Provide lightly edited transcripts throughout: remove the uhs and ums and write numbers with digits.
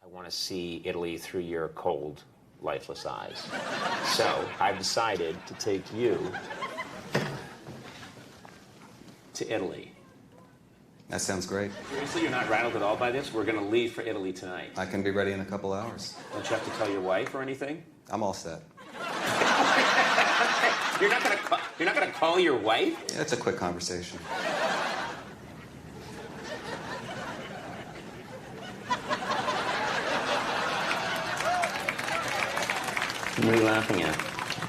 I want to see Italy through your cold, lifeless eyes. So I've decided to take you to Italy. That sounds great. Seriously, you're not rattled at all by this? We're going to leave for Italy tonight. I can be ready in a couple hours. Don't you have to tell your wife or anything? I'm all set. You're not gonna call your wife? Yeah, it's a quick conversation. What are you laughing at?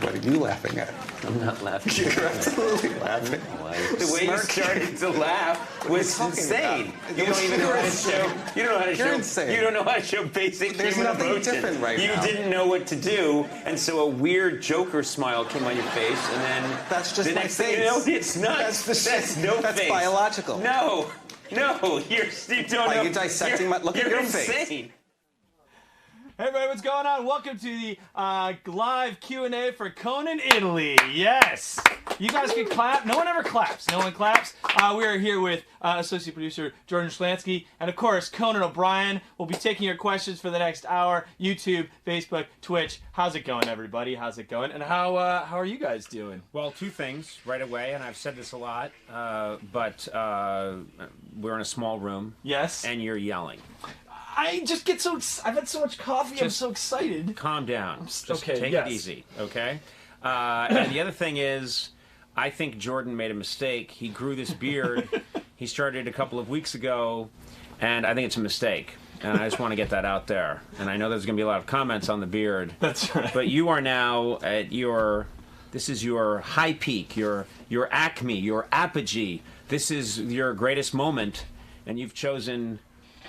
What are you laughing at? I'm not laughing. You're absolutely laughing. The way you started to laugh was insane. You don't even know how to show. You don't know how to show. You're insane. You don't know how to show basic There's human nothing emotion. different right you now. didn't know what to do, and so a weird Joker smile came on your face, and then That's just the my next face. thing you know, it's not. That's no That's face. biological. No, you don't Are know. you dissecting my? Look at your insane. face. Hey everybody, what's going on? Welcome to the live Q&A for Conan Italy. Yes! You guys can clap. No one ever claps. No one claps. We are here with associate producer Jordan Schlansky. And of course, Conan O'Brien will be taking your questions for the next hour. YouTube, Facebook, Twitch. How's it going, everybody? How's it going? And how are you guys doing? Well, two things right away, and I've said this a lot, but we're in a small room. Yes. And you're yelling. I just get so I've had so much coffee. I'm so excited. Calm down. Just okay, take yes. it easy, okay? And the other thing is, I think Jordan made a mistake. He grew this beard. He started a couple of weeks ago, and I think it's a mistake. And I just want to get that out there. And I know there's going to be a lot of comments on the beard. That's right. But you are now at this is your high peak, your acme, your apogee. This is your greatest moment, and you've chosen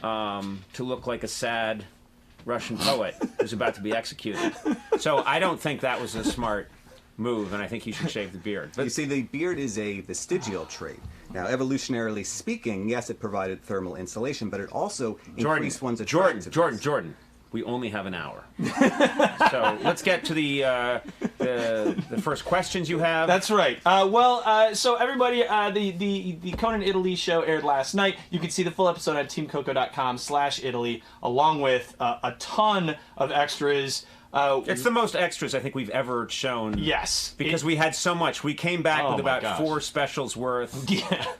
to look like a sad Russian poet who's about to be executed. So I don't think that was a smart move, and I think you should shave the beard. But you see, the beard is a vestigial trait. Now, evolutionarily speaking, yes, it provided thermal insulation, but it also increased one's attractiveness. Jordan, we only have an hour. So let's get to the first questions you have. That's right. So everybody, the Conan Italy show aired last night. You can see the full episode at teamcoco.com/Italy, along with a ton of extras. It's the most extras I think we've ever shown. Yes. Because we had so much. We came back with about gosh. 4 specials worth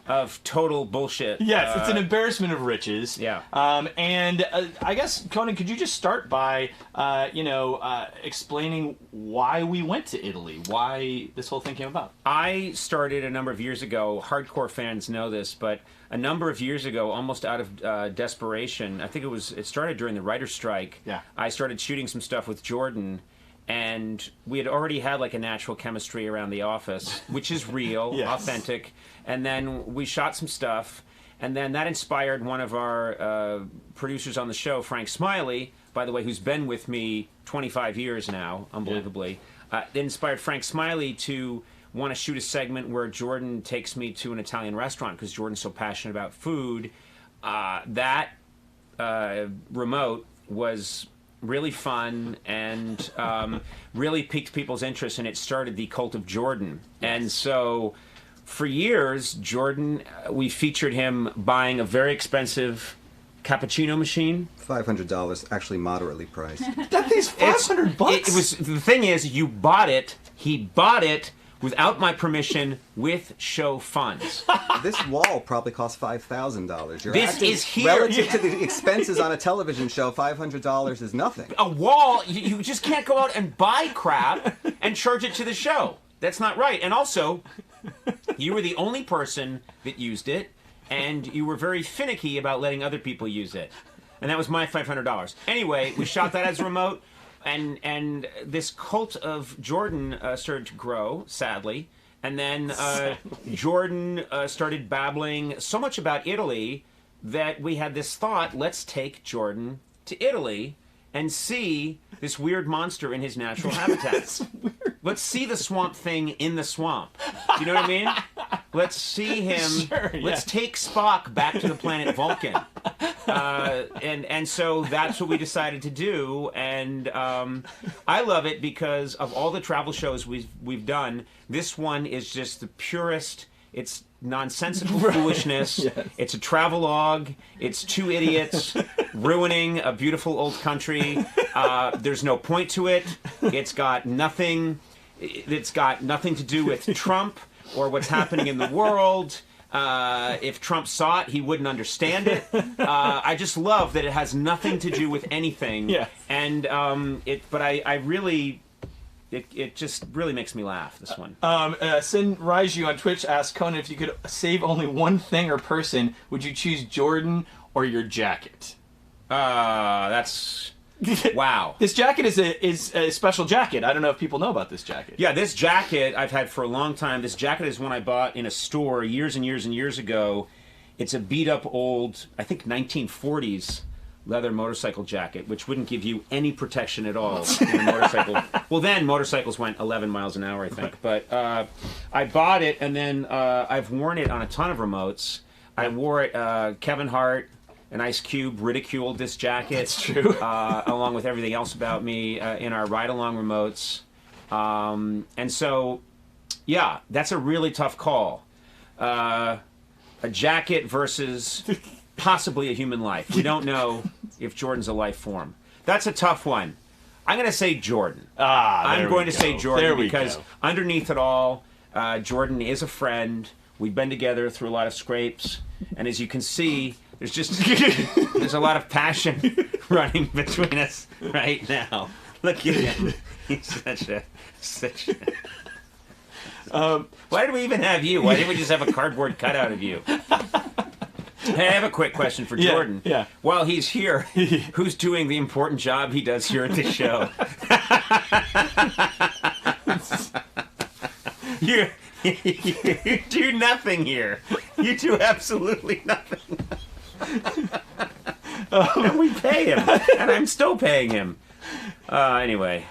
of total bullshit. Yes, it's an embarrassment of riches. Yeah. And I guess, Conan, could you just start by, explaining why we went to Italy, why this whole thing came about? I started a number of years ago. Hardcore fans know this, but a number of years ago, almost out of desperation, I think it started during the writer's strike. Yeah. I started shooting some stuff with Jordan, and we had already had like a natural chemistry around the office, which is real, Yes. authentic. And then we shot some stuff, and then that inspired one of our producers on the show, Frank Smiley, by the way, who's been with me 25 years now, unbelievably. It inspired Frank Smiley to want to shoot a segment where Jordan takes me to an Italian restaurant because Jordan's so passionate about food. That remote was really fun and really piqued people's interest, and it started the cult of Jordan. And so for years, Jordan, we featured him buying a very expensive cappuccino machine. $500, actually moderately priced. That thing's $500. It was, the thing is, he bought it without my permission, with show funds. This wall probably cost $5,000. This is here. Relative to the expenses on a television show, $500 is nothing. A wall, you just can't go out and buy crap and charge it to the show. That's not right. And also, you were the only person that used it, and you were very finicky about letting other people use it. And that was my $500. Anyway, we shot that as a remote. And this cult of Jordan started to grow, sadly. And then Jordan started babbling so much about Italy that we had this thought, let's take Jordan to Italy and see this weird monster in his natural habitat. Let's see the swamp thing in the swamp. Do you know what I mean? Let's see him. Sure, yeah. Let's take Spock back to the planet Vulcan. And so that's what we decided to do. And I love it because of all the travel shows we've done, this one is just the purest. It's nonsensical foolishness. Yes. It's a travelogue. It's two idiots ruining a beautiful old country. There's no point to it. It's got nothing to do with Trump or what's happening in the world. If Trump saw it, he wouldn't understand it. I just love that it has nothing to do with anything. Yeah. And it just really makes me laugh, this one. Sin Raiju on Twitch asked Conan, if you could save only one thing or person, would you choose Jordan or your jacket? That's... Wow. This jacket is a special jacket. I don't know if people know about this jacket. Yeah, this jacket I've had for a long time. This jacket is one I bought in a store years and years and years ago. It's a beat-up old, I think 1940s leather motorcycle jacket, which wouldn't give you any protection at all in a motorcycle. Well, then motorcycles went 11 miles an hour, I think. But I bought it, and then I've worn it on a ton of remotes. I wore it, Kevin Hart and Ice Cube ridiculed this jacket. That's true. Along with everything else about me in our ride-along remotes. And so, yeah, that's a really tough call. A jacket versus possibly a human life. We don't know if Jordan's a life form. That's a tough one. I'm going to say Jordan. I'm going to say Jordan because underneath it all, Jordan is a friend. We've been together through a lot of scrapes. And as you can see, there's a lot of passion running between us right now. Look at him. He's such a... why did we even have you? Why didn't we just have a cardboard cutout of you? Hey, I have a quick question for Jordan. Yeah. While he's here, who's doing the important job he does here at the show? You do nothing here. You do absolutely nothing. And we pay him. And I'm still paying him. Anyway.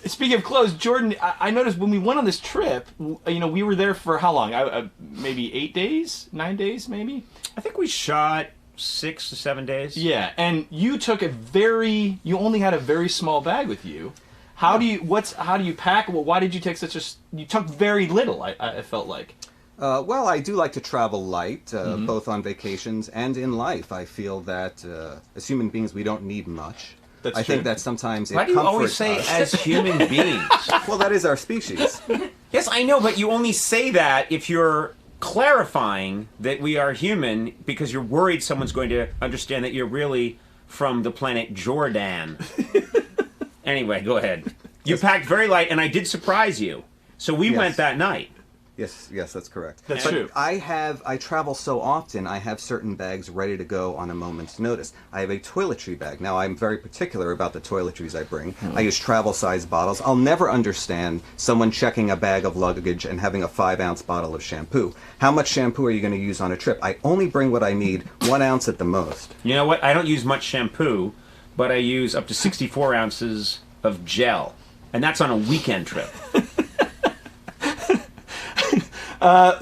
Speaking of clothes, Jordan, I noticed when we went on this trip, we were there for how long? Maybe 8 days? 9 days, maybe? I think we shot 6 to 7 days. Yeah, and you took you only had a very small bag with you. How do you pack? Well, why did you take you took very little, I felt like. Well, I do like to travel light, both on vacations and in life. I feel that as human beings, we don't need much. That's I true. think that sometimes Why it do you comforts always say us. as human beings? Well, that is our species. Yes, I know, but you only say that if you're clarifying that we are human because you're worried someone's going to understand that you're really from the planet Jordan. Anyway, go ahead. You packed very light, and I did surprise you. So we went that night. Yes, that's correct. That's but true. I travel so often, I have certain bags ready to go on a moment's notice. I have a toiletry bag. Now, I'm very particular about the toiletries I bring. I use travel-sized bottles. I'll never understand someone checking a bag of luggage and having a 5-ounce bottle of shampoo. How much shampoo are you going to use on a trip? I only bring what I need, 1 ounce at the most. You know what? I don't use much shampoo, but I use up to 64 ounces of gel. And that's on a weekend trip.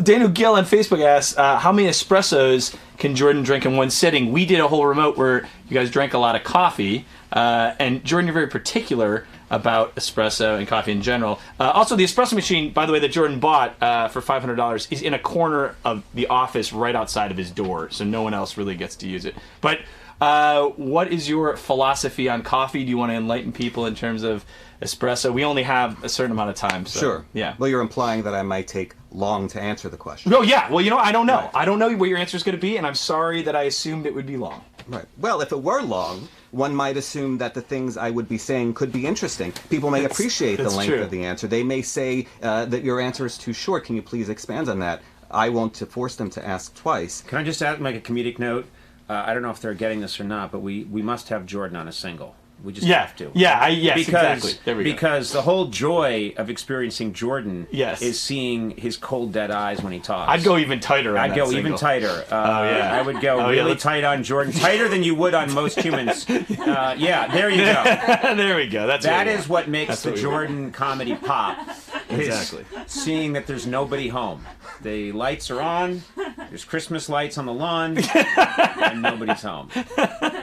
Daniel Gill on Facebook asks, how many espressos can Jordan drink in one sitting? We did a whole remote where you guys drank a lot of coffee, and Jordan, you're very particular about espresso and coffee in general. Also, the espresso machine, by the way, that Jordan bought for $500 is in a corner of the office right outside of his door, so no one else really gets to use it. But what is your philosophy on coffee? Do you want to enlighten people in terms of espresso? We only have a certain amount of time. So, Sure. Yeah. Well, you're implying that I might take long to answer the question. Oh, yeah. Well, I don't know. Right. I don't know what your answer is going to be, and I'm sorry that I assumed it would be long. Right. Well, if it were long, one might assume that the things I would be saying could be interesting. People may appreciate the length of the answer. They may say that your answer is too short. Can you please expand on that? I want to force them to ask twice. Can I just make a comedic note? I don't know if they're getting this or not, but we must have Jordan on a single. We just have to. Yeah, exactly. There we go. Because the whole joy of experiencing Jordan Yes. is seeing his cold, dead eyes when he talks. I'd go even tighter on I'd that go single. even tighter. yeah. I would go really tight on Jordan. Tighter than you would on most humans. Yeah, there you go. There we go. That is what makes the Jordan comedy pop. Exactly. Seeing that there's nobody home. The lights are on. There's Christmas lights on the lawn. And nobody's home.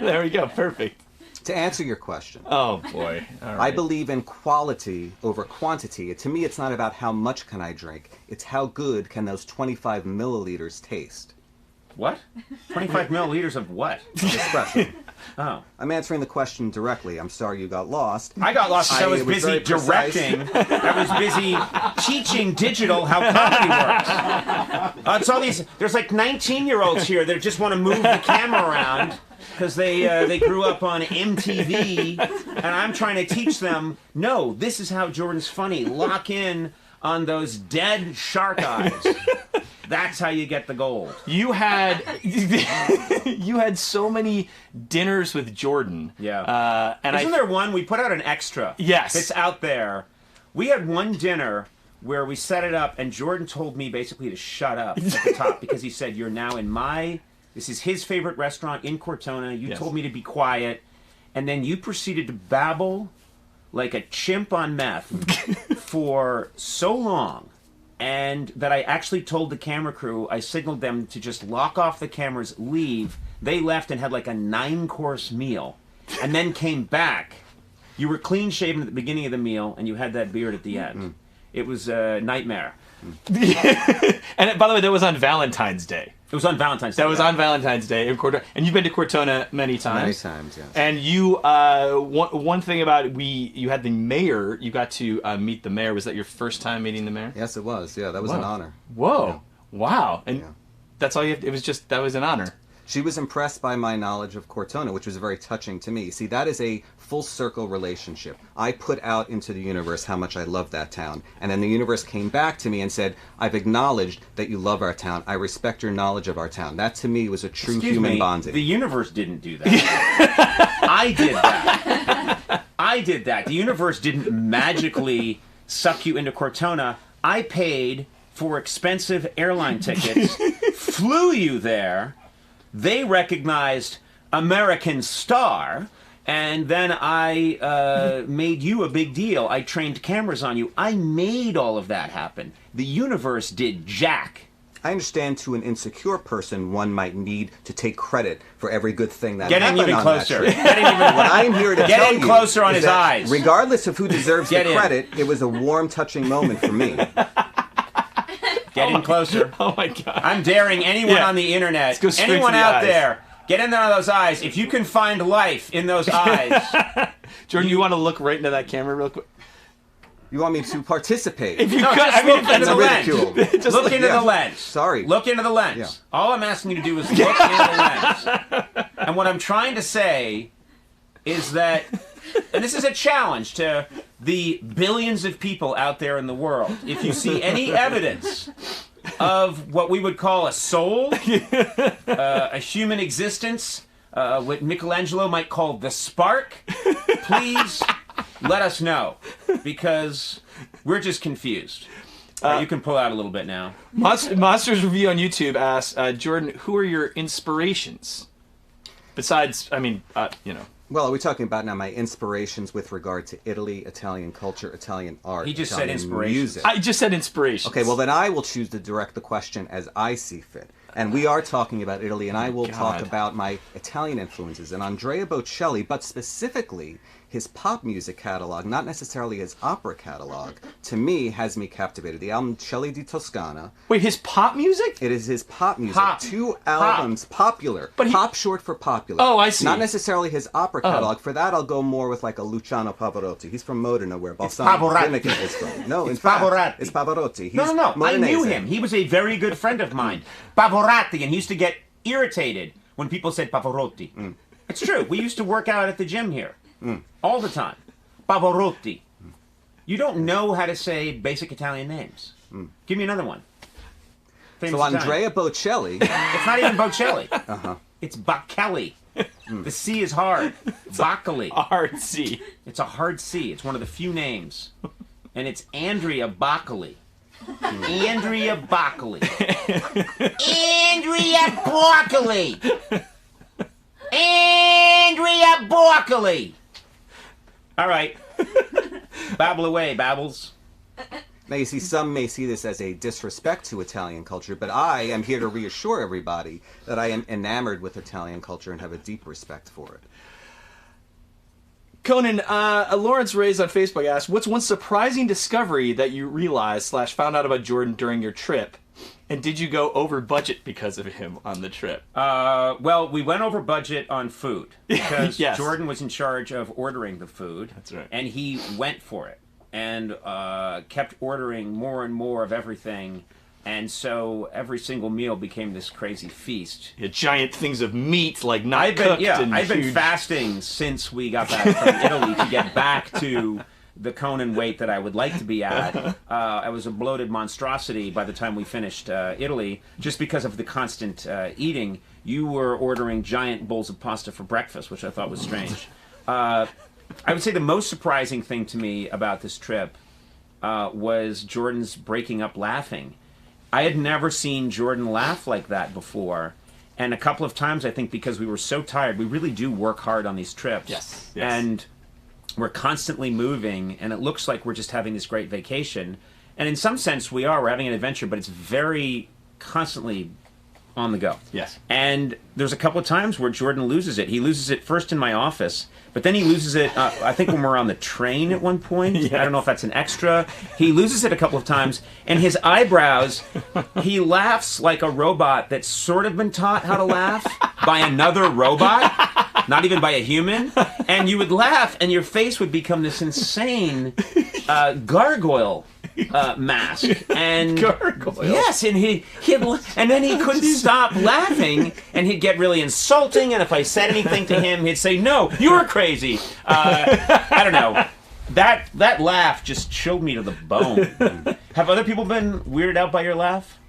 There we go. Perfect. To answer your question, Oh boy! All right. I believe in quality over quantity. To me, it's not about how much can I drink. It's how good can those 25 milliliters taste. What? 25 milliliters of what? Espresso. Oh. I'm answering the question directly. I'm sorry you got lost. I got lost because I was was busy very precise. directing. I was busy teaching digital how comedy works. It's all these. There's like 19-year-olds here that just want to move the camera around because they grew up on MTV, and I'm trying to teach them. No, this is how Jordan's funny. Lock in on those dead shark eyes. That's how you get the gold. You had you had so many dinners with Jordan. Yeah. And Isn't there one? We put out an extra. Yes. It's out there. We had one dinner where we set it up, and Jordan told me basically to shut up at the top because he said, "You're now in this is his favorite restaurant in Cortona. You told me to be quiet." And then you proceeded to babble like a chimp on meth for so long. And that I actually told the camera crew, I signaled them to just lock off the cameras, leave. They left and had like a 9-course meal, and then came back. You were clean shaven at the beginning of the meal, and you had that beard at the end. It was a nightmare. And by the way, that was on Valentine's Day. It was on Valentine's Day. That was on Valentine's Day in Cortona, and you've been to Cortona many times. Many times, yes. And you, one thing about you had the mayor. You got to meet the mayor. Was that your first time meeting the mayor? Yes, it was. Yeah, that was an honor. Whoa! Wow! And Yeah. that's all you have. It was just that was an honor. She was impressed by my knowledge of Cortona, which was very touching to me. See, that is a full circle relationship. I put out into the universe how much I love that town. And then the universe came back to me and said, I've acknowledged that you love our town. I respect your knowledge of our town. That to me was a true human bonding. The universe didn't do that. I did that. I did that. The universe didn't magically suck you into Cortona. I paid for expensive airline tickets, flew you there. They recognized American Star, and then I made you a big deal. I trained cameras on you. I made all of that happen. The universe did jack. I understand to an insecure person, one might need to take credit for every good thing that Get in happened even on closer. that trip. Get in even What I'm here to Get tell in you closer on is his that eyes. regardless of who deserves Get the in. credit, it was a warm, touching moment for me. Get in closer. Oh my God! I'm daring anyone Yeah. on the internet, go straight anyone to the out eyes. there, get in there on those eyes. If you can find life in those eyes, Jordan, you want to look right into that camera real quick? You want me to participate? If you no, could, just I mean, look into the lens. ridicule. Just Look into yeah. the lens. Sorry. Look into the lens. Yeah. All I'm asking you to do is look into the lens. And what I'm trying to say is that, and this is a challenge to the billions of people out there in the world, if you see any evidence of what we would call a soul, a human existence, what Michelangelo might call the spark, please let us know, because we're just confused. You can pull out a little bit now. Monsters Review on YouTube asks, Jordan, who are your inspirations? Besides, I mean, you know. Well, are we talking about now my inspirations with regard to Italy, Italian culture, Italian art, He just said Italian inspirations. music? I just said inspiration. Okay, well then I will choose to direct the question as I see fit. And we are talking about Italy, and I will talk God. about my Italian influences and Andrea Bocelli, but specifically his pop music catalog, not necessarily his opera catalog, to me has me captivated. The album Celli di Toscana, Wait, his pop music? it is his pop music. Pop. 2 albums, popular. But he- pop short for popular. Oh, I see. Not necessarily his opera catalog. For that, I'll go more with like a Luciano Pavarotti. He's from Modena, where Balsamo Pavarotti. Finnegan is from. No, in It's fact, Pavarotti. it's Pavarotti. He's No. I knew Modenese. him. He was a very good friend of mine. Pavarotti, and he used to get irritated when people said Pavarotti. It's true. We used to work out at the gym here all the time. Pavarotti. You don't know how to say basic Italian names. Give me another one. Famous So Italian. Andrea Bocelli, It's not even Bocelli. It's Bocelli. The C is hard. Boccoli. Hard C. It's a hard C. It's one of the few names. And it's Andrea Boccoli. Andrea Boccoli. Andrea Boccoli. Andrea Boccoli. All right. Babble away, Babbles. now you see, some may see this as a disrespect to Italian culture, but I am here to reassure everybody that I am enamored with Italian culture and have a deep respect for it. Conan, Lawrence Reyes on Facebook asked, what's one surprising discovery that you realized / found out about Jordan during your trip? And did you go over budget because of him on the trip? Well, we went over budget on food because Yes. Jordan was in charge of ordering the food. That's right. And he went for it and kept ordering more and more of everything. And so every single meal became this crazy feast. Yeah, giant things of meat, like not cooked. I've been fasting since we got back from Italy to get back to the Conan weight that I would like to be at. I was a bloated monstrosity by the time we finished Italy, just because of the constant eating. You were ordering giant bowls of pasta for breakfast, which I thought was strange. I would say the most surprising thing to me about this trip was Jordan's breaking up laughing. I had never seen Jordan laugh like that before. And a couple of times, I think, because we were so tired, we really do work hard on these trips. Yes. And we're constantly moving, and it looks like we're just having this great vacation. And in some sense, we are. We're having an adventure, but it's very constantly on the go. Yes. And there's a couple of times where Jordan loses it. He loses it first in my office, but then he loses it, I think, when we're on the train at one point. Yes. I don't know if that's an extra. He loses it a couple of times, and his eyebrows, he laughs like a robot that's sort of been taught how to laugh by another robot, not even by a human. And you would laugh, and your face would become this insane gargoyle mask. And Gargoyle. yes, and and then he couldn't stop laughing, and he'd get really insulting. And if I said anything to him, he'd say, "No, you're crazy." I don't know. That laugh just chilled me to the bone. Have other people been weirded out by your laugh?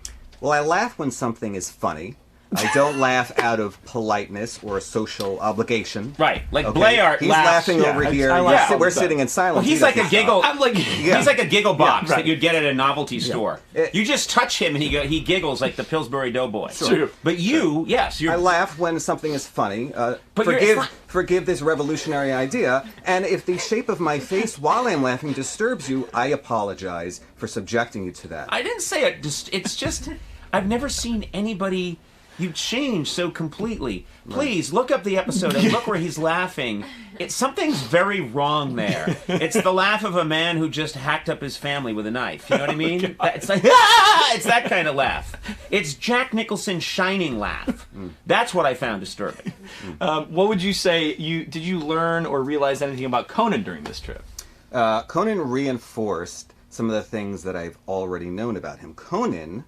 Well, I laugh when something is funny. I don't laugh out of politeness or a social obligation. Right, like Okay? Blayard He's laughs. laughing over here. I laugh all We're the time. sitting in silence. Well, he's He like a doesn't giggle. I'm like, He's like a giggle box right. that you'd get at a novelty store. It- You just touch him and he giggles like the Pillsbury Doughboy. True. But you, yes, you're. I laugh when something is funny. But it's not- Forgive this revolutionary idea. And if the shape of my face while I'm laughing disturbs you, I apologize for subjecting you to that. I didn't say it. It's just I've never seen anybody. You change so completely. Please look up the episode and look where he's laughing. Something's very wrong there. It's the laugh of a man who just hacked up his family with a knife. You know what I mean? It's like it's that kind of laugh. It's Jack Nicholson's shining laugh. That's what I found disturbing. what would you say? Did you learn or realize anything about Conan during this trip? Conan reinforced some of the things that I've already known about him. Conan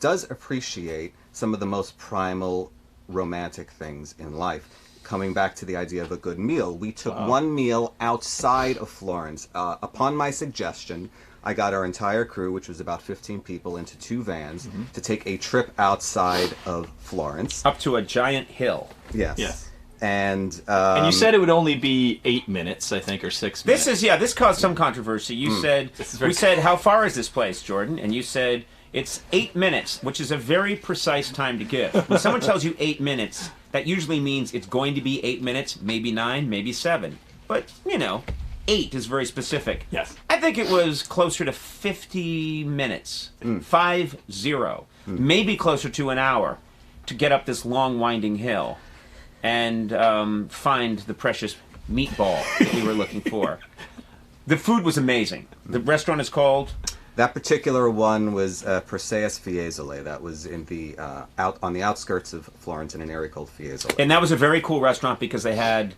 does appreciate some of the most primal romantic things in life. Coming back to the idea of a good meal, we took one meal outside of Florence. Upon my suggestion, I got our entire crew, which was about 15 people, into 2 vans to take a trip outside of Florence. Up to a giant hill. Yes. Yes. And And you said it would only be 8 minutes, I think, or 6 minutes. This caused some controversy. You said, we said, how far is this place, Jordan? And you said, it's 8 minutes, which is a very precise time to give. When someone tells you 8 minutes, that usually means it's going to be 8 minutes, maybe 9, maybe 7. But, 8 is very specific. Yes. I think it was closer to 50 minutes. 50. Maybe closer to an hour to get up this long, winding hill and find the precious meatball that we were looking for. The food was amazing. The restaurant is called... that particular one was Perseus Fiesole. That was in the out on the outskirts of Florence in an area called Fiesole. And that was a very cool restaurant because they had...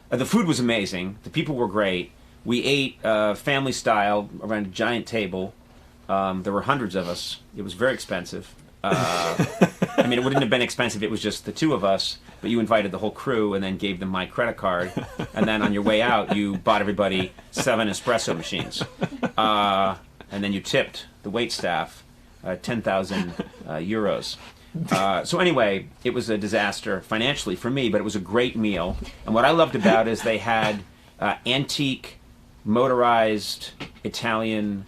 the food was amazing. The people were great. We ate family style around a giant table. There were hundreds of us. It was very expensive. I mean, it wouldn't have been expensive. It was just the 2 of us. But you invited the whole crew and then gave them my credit card. And then on your way out, you bought everybody 7 espresso machines. And then you tipped the wait staff 10,000 euros. So anyway, it was a disaster financially for me, but it was a great meal. And what I loved about it is they had antique, motorized Italian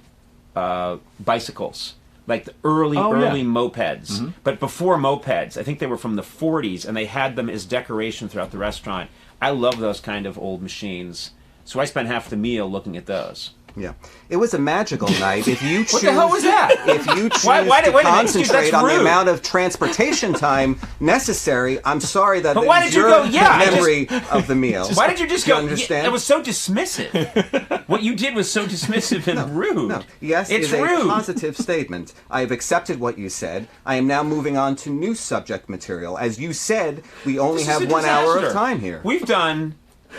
bicycles, like the early mopeds. But before mopeds, I think they were from the 40s, and they had them as decoration throughout the restaurant. I love those kind of old machines. So I spent half the meal looking at those. Yeah. It was a magical night. If you choose, What the hell was that? If you choose Wait a to minute, excuse, concentrate that's on the rude. amount of transportation time necessary, I'm sorry that But why is did you your go, yeah, I memory of the meal. Why did you just Do you go? understand? It was so dismissive. What you did was so dismissive and rude. No. Yes, it's is a rude. positive statement. I have accepted what you said. I am now moving on to new subject material. As you said, we only This is have a 1 hour of disaster. time here. We've done.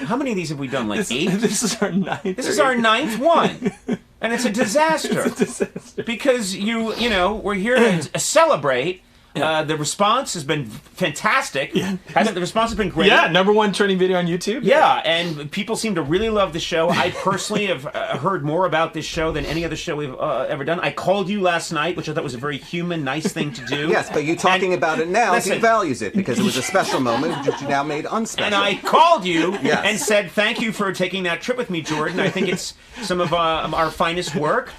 How many of these have we done? Like 8? This is our ninth. This is our 9th one, and it's a disaster. It's a disaster. Because we're here to celebrate. The response has been fantastic. Hasn't the response has been great? Yeah, #1 trending video on YouTube. Yeah, and people seem to really love the show. I personally have heard more about this show than any other show we've ever done. I called you last night, which I thought was a very human, nice thing to do. Yes, but you talking about it now listen. devalues it because it was a special moment which you now made unspecial. And I called you Yes. and said, thank you for taking that trip with me, Jordan. I think it's some of our finest work.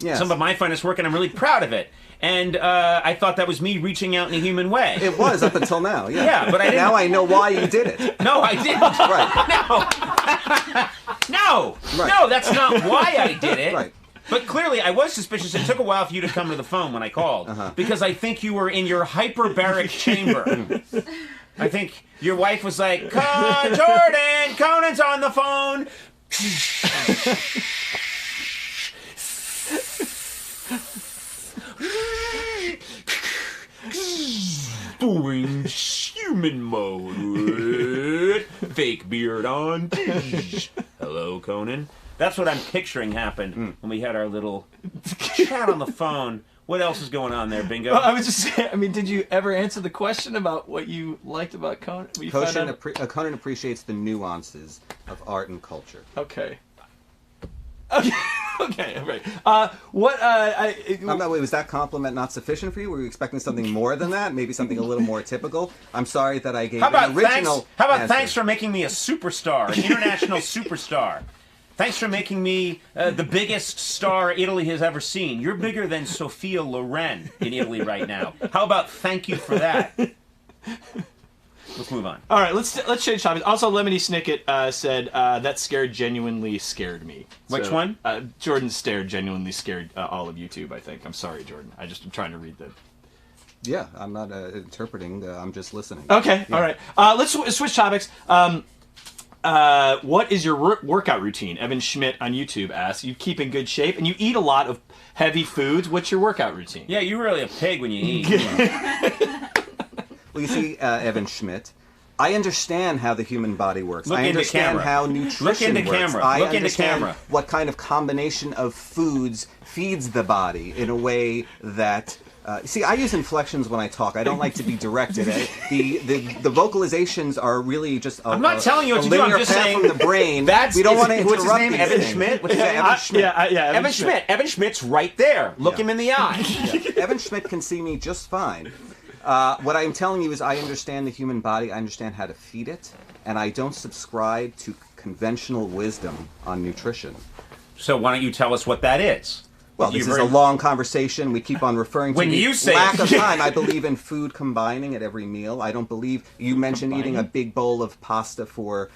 Yes. Some of my finest work, and I'm really proud of it. And I thought that was me reaching out in a human way. It was up until now, yeah. Yeah, but I didn't. Now I know why you did it. No, I didn't. Right. No. Right. No, that's not why I did it. Right. But clearly, I was suspicious. It took a while for you to come to the phone when I called. Because I think you were in your hyperbaric chamber. I think your wife was like, Jordan, Conan's on the phone. Doing human mode. Fake beard on. Hello, Conan. That's what I'm picturing happened when we had our little chat on the phone. What else is going on there, Bingo? Well, I was just saying, I mean, did you ever answer the question about what you liked about Conan? What you found out? Conan appreciates the nuances of art and culture. Okay. Okay, all right. Wait, was that compliment not sufficient for you? Were you expecting something more than that? Maybe something a little more typical? I'm sorry that I gave How about an original answer. thanks for making me a superstar, an international superstar? Thanks for making me the biggest star Italy has ever seen. You're bigger than Sophia Loren in Italy right now. How about thank you for that? Let's move on. All right, let's change topics. Also, Lemony Snicket said that scare genuinely scared me. Which one? Jordan's stare genuinely scared all of YouTube, I think. I'm sorry, Jordan. I'm trying to read the... Yeah, I'm not interpreting. I'm just listening. Okay, Yeah. all right. Let's switch topics. What is your workout routine? Evan Schmidt on YouTube asks. You keep in good shape, and you eat a lot of heavy foods. What's your workout routine? Yeah, you're really a pig when you eat. Well, you see, Evan Schmidt, I understand how the human body works. Look I into understand camera. how nutrition Look into works. camera. I Look into understand camera. what kind of combination of foods feeds the body in a way that... see, I use inflections when I talk. I don't like to be directed. The vocalizations are really just I'm not telling you what a to do. I'm linear just path saying from the brain. That's we don't want to what's interrupt his name? these Evan things. Schmidt? What's his name? Evan Schmidt. Yeah, Evan Schmidt. Evan Schmidt's right there. Look him in the eye. Evan Schmidt can see me just fine. What I'm telling you is I understand the human body. I understand how to feed it. And I don't subscribe to conventional wisdom on nutrition. So why don't you tell us what that is? Well, this is a long conversation. We keep on referring to When the you say lack it. of time. I believe in food combining at every meal. I don't believe you mentioned eating a big bowl of pasta for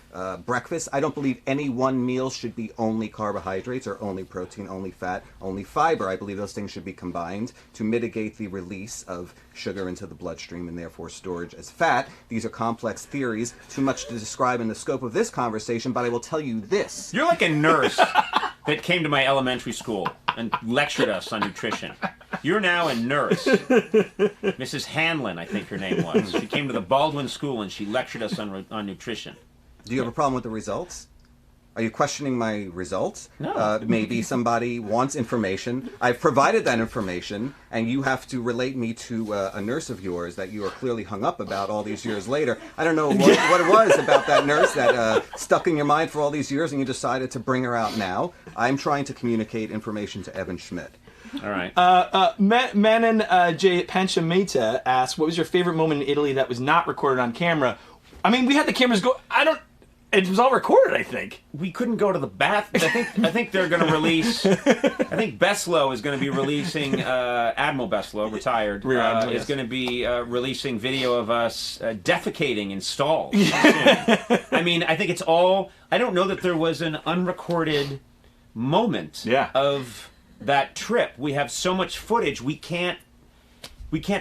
breakfast. I don't believe any one meal should be only carbohydrates or only protein, only fat, only fiber. I believe those things should be combined to mitigate the release of sugar into the bloodstream and therefore storage as fat. These are complex theories, too much to describe in the scope of this conversation, but I will tell you this. You're like a nurse that came to my elementary school and lectured us on nutrition. You're now a nurse. Mrs. Hanlon, I think her name was. She came to the Baldwin School and she lectured us on nutrition. Do you have a problem with the results? Are you questioning my results? No. Maybe somebody wants information. I've provided that information, and you have to relate me to a nurse of yours that you are clearly hung up about all these years later. I don't know what it was about that nurse that stuck in your mind for all these years, and you decided to bring her out now. I'm trying to communicate information to Evan Schmidt. All right. Manon J. Panchameta asks, what was your favorite moment in Italy that was not recorded on camera? I mean, we had the cameras go... It was all recorded, I think. We couldn't go to the bathroom. I think they're going to release... I think Beslow is going to be releasing... Admiral Beslow, retired, is going to be releasing video of us defecating in stalls soon. I mean, I think it's all... I don't know that there was an unrecorded moment Yeah. of that trip. We have so much footage, we can't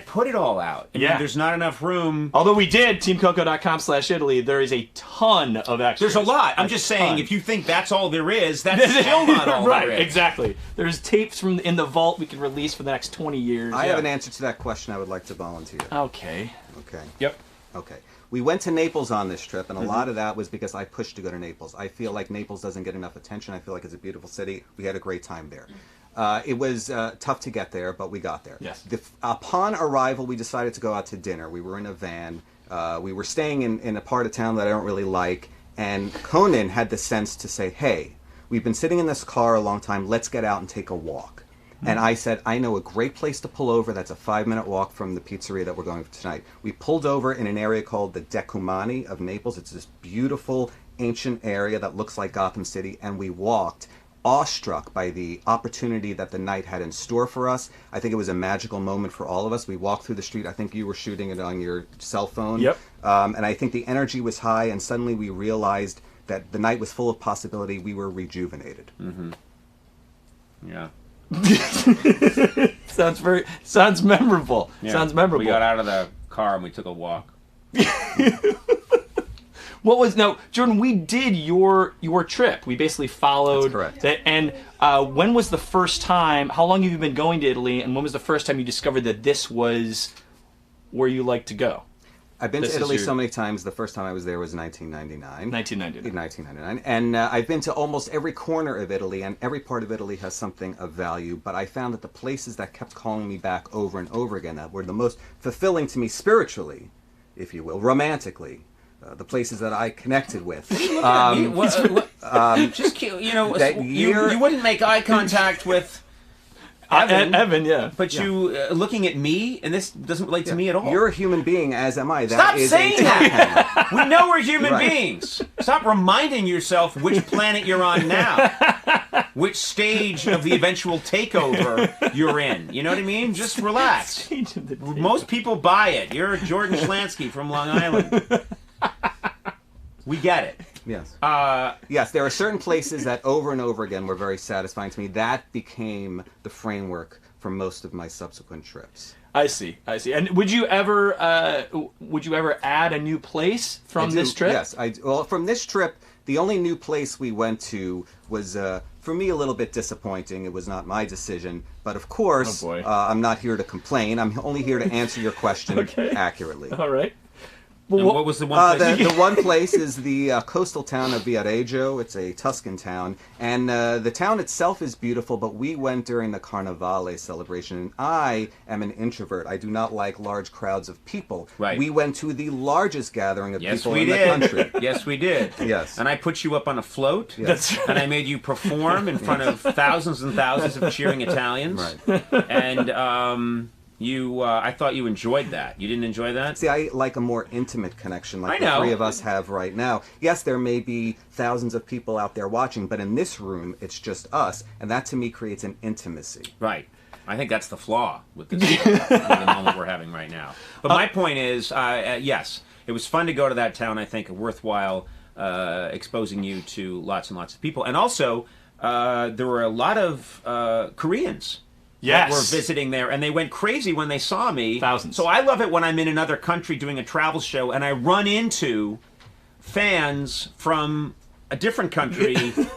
put it all out. I mean, Yeah. there's not enough room. Although we did, teamcoco.com/Italy, there is a ton of extras. There's a lot. I'm just saying, if you think that's all there is, that's still not all right, there is. exactly. There's tapes from in the vault we can release for the next 20 years. I have an answer to that question I would like to volunteer. Okay. Okay. Yep. Okay. We went to Naples on this trip, and a lot of that was because I pushed to go to Naples. I feel like Naples doesn't get enough attention. I feel like it's a beautiful city. We had a great time there. It was tough to get there, but we got there. Yes. Upon arrival, we decided to go out to dinner. We were in a van. We were staying in a part of town that I don't really like, and Conan had the sense to say, hey, we've been sitting in this car a long time. Let's get out and take a walk. And I said, I know a great place to pull over. That's a 5-minute walk from the pizzeria that we're going to tonight. We pulled over in an area called the Decumani of Naples. It's this beautiful, ancient area that looks like Gotham City. And we walked, awestruck by the opportunity that the night had in store for us. I think it was a magical moment for all of us. We walked through the street. I think you were shooting it on your cell phone. Yep. And I think the energy was high. And suddenly we realized that the night was full of possibility. We were rejuvenated. Mm-hmm. Yeah. Sounds memorable. Yeah. Sounds memorable. We got out of the car and we took a walk. Jordan, we did your trip. We basically followed That's correct. that. And when was the first time, how long have you been going to Italy, and when was the first time you discovered that this was where you like to go? I've been This to is Italy your- so many times. The first time I was there was 1999. 1999. And I've been to almost every corner of Italy, and every part of Italy has something of value. But I found that the places that kept calling me back over and over again, that were the most fulfilling to me spiritually, if you will, romantically, the places that I connected with. Just cute, that year- you wouldn't make eye contact with Evan, Evan, yeah. but you looking at me, and this doesn't relate to me at all. You're a human being, as am I. That Stop is saying a that. We know we're human Right. beings. Stop reminding yourself which planet you're on now, which stage of the eventual takeover you're in. You know what I mean? Just relax. Most people buy it. You're Jordan Schlansky from Long Island. We get it. Yes. Yes, there are certain places that over and over again were very satisfying to me. That became the framework for most of my subsequent trips. I see. And would you ever add a new place from this trip? Yes. Well, from this trip, the only new place we went to was, for me, a little bit disappointing. It was not my decision. But of course, Oh, boy. I'm not here to complain. I'm only here to answer your question Okay. accurately. All right. And what was the one place? The one place is the coastal town of Viareggio. It's a Tuscan town, and the town itself is beautiful. But we went during the Carnevale celebration, and I am an introvert. I do not like large crowds of people. Right. We went to the largest gathering of Yes, people we in did. the country. Yes, we did. Yes. And I put you up on a float. Yes. That's right. And I made you perform in front of thousands and thousands of cheering Italians. Right. And I thought you enjoyed that. You didn't enjoy that? See, I like a more intimate connection like I know. the three of us have right now. Yes, there may be thousands of people out there watching, but in this room, it's just us, and that to me creates an intimacy. Right. I think that's the flaw with this with the moment we're having right now. But my point is, yes, it was fun to go to that town. I think worthwhile exposing you to lots and lots of people. And also, there were a lot of Koreans. Yes. That were visiting there, and they went crazy when they saw me. Thousands. So I love it when I'm in another country doing a travel show, and I run into fans from a different country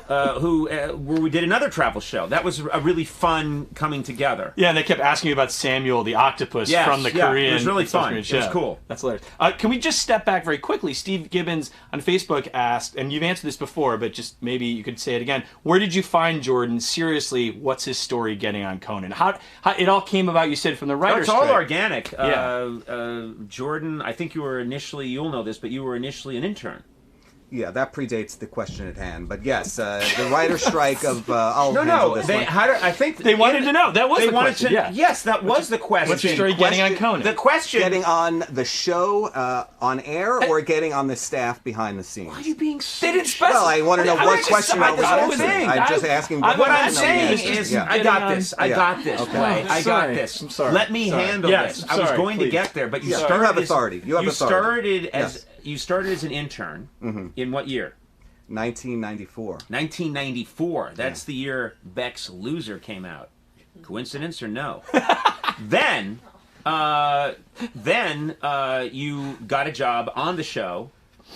where we did another travel show. That was a really fun coming together. Yeah, and they kept asking you about Samuel, the octopus Yes, from the yeah, Korean. it was really South fun. Korean It was show. cool. That's hilarious. Can we just step back very quickly? Steve Gibbons on Facebook asked, and you've answered this before, but just maybe you could say it again. Where did you find Jordan? Seriously, what's his story getting on Conan? How it all came about? You said from the writer's It's all strike. organic. Yeah. Jordan, I think you were initially, you'll know this, but you were initially an intern. Yeah, that predates the question at hand. But yes, the writer's strike of I'll No, handle no. this They, one. I think They wanted to know. That was they the wanted question. to. Yeah. Yes, that was the question. What's your story getting on Conan? The question. Getting on the show on air or getting on the staff behind the scenes? Why are you being so They didn't specify. Well, I want to know I what just question I started was this whole answering. thing. I'm just asking. What What I'm I'm saying saying is, Yeah. I got this. I Yeah. got this. Okay. Clay. I got Sorry. this. I'm sorry. Let me Sorry. handle Yes, this. I was sorry, going to please. get there, but you Yeah. started. You have as- authority. You have authority. started as Yes. you started as an intern. In what year? 1994. 1994. That's the year Beck's Loser came out. Coincidence or no? Then you got a job on the show.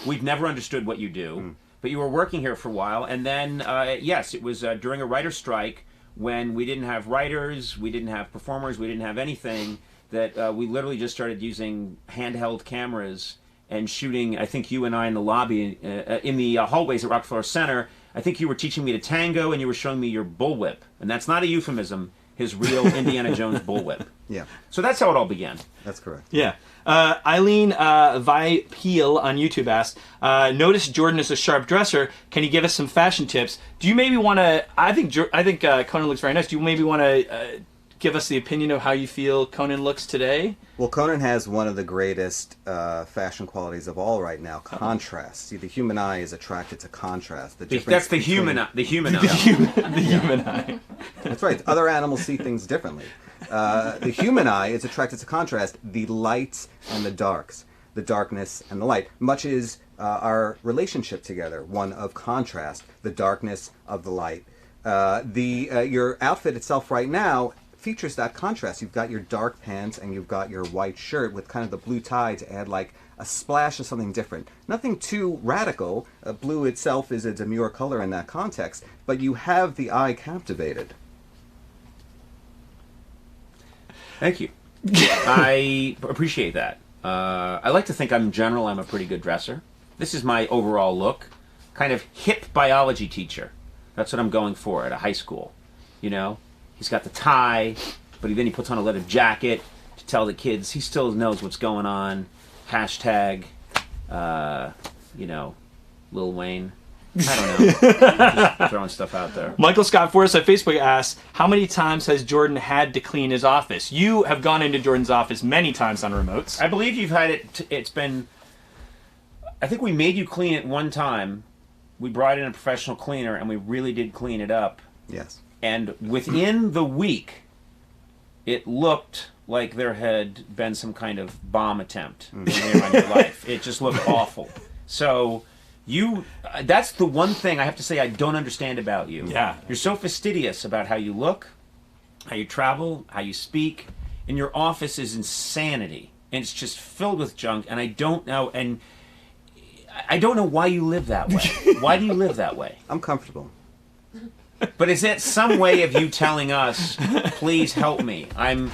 We've never understood what you do, but you were working here for a while. And then, yes, it was during a writer's strike when we didn't have writers, we didn't have performers, we didn't have anything, that we literally just started using handheld cameras and shooting, I think you and I in the lobby, in the hallways at Rockefeller Center. I think you were teaching me to tango and you were showing me your bullwhip. And that's not a euphemism, his real Indiana Jones bullwhip. Yeah. So that's how it all began. That's correct. Yeah. Eileen Vipeel on YouTube asked, notice Jordan is a sharp dresser. Can you give us some fashion tips? Do you maybe want to, I think Conan looks very nice. Do you maybe want to give us the opinion of how you feel Conan looks today? Well, Conan has one of the greatest fashion qualities of all right now, contrast. See, the human eye is attracted to contrast. That's the human eye. The human eye. The human eye. That's right. Other animals see things differently. The human eye is attracted to contrast, the lights and the darks, the darkness and the light. Much is our relationship together, one of contrast, the darkness of the light. Your outfit itself right now features that contrast. You've got your dark pants and you've got your white shirt with kind of the blue tie to add like a splash of something different. Nothing too radical. Blue itself is a demure color in that context, but you have the eye captivated. Thank you. I appreciate that. I like to think I'm a pretty good dresser. This is my overall look. Kind of hip biology teacher. That's what I'm going for at a high school. You know? He's got the tie, but then he puts on a leather jacket to tell the kids he still knows what's going on. Hashtag, Lil Wayne. I don't know. Just throwing stuff out there. Michael Scott Forrest on Facebook asks, how many times has Jordan had to clean his office? You have gone into Jordan's office many times on remotes. I believe you've had it. It's been. I think we made you clean it one time. We brought in a professional cleaner, and we really did clean it up. Yes. And within the week, it looked like there had been some kind of bomb attempt in your life. It just looked awful. So that's the one thing I have to say I don't understand about you. Yeah. You're so fastidious about how you look, how you travel, how you speak, and your office is insanity. And it's just filled with junk, and I don't know why you live that way. Why do you live that way? I'm comfortable. But is that some way of you telling us, please help me? I'm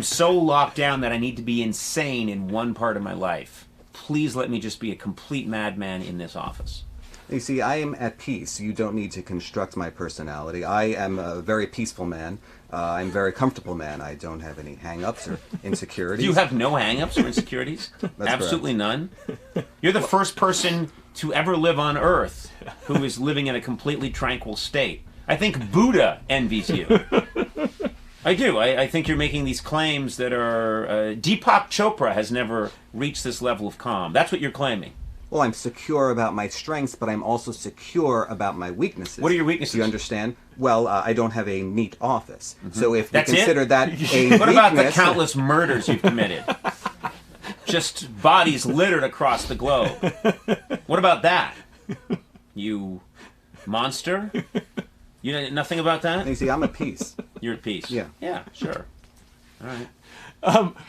so locked down that I need to be insane in one part of my life. Please let me just be a complete madman in this office. You see, I am at peace. You don't need to construct my personality. I am a very peaceful man. I'm a very comfortable man. I don't have any hang-ups or insecurities. You have no hang-ups or insecurities? Absolutely none? You're the first person to ever live on Earth who is living in a completely tranquil state. I think Buddha envies you. I do. I think you're making these claims that are... Deepak Chopra has never reached this level of calm. That's what you're claiming. Well, I'm secure about my strengths, but I'm also secure about my weaknesses. What are your weaknesses? Do you understand? Well, I don't have a neat office. Mm-hmm. So if That's we consider that a weakness... What about the countless murders you've committed? Just bodies littered across the globe. What about that? You monster? You know nothing about that? You see, I'm at peace. You're at peace. Yeah. Yeah, sure. All right.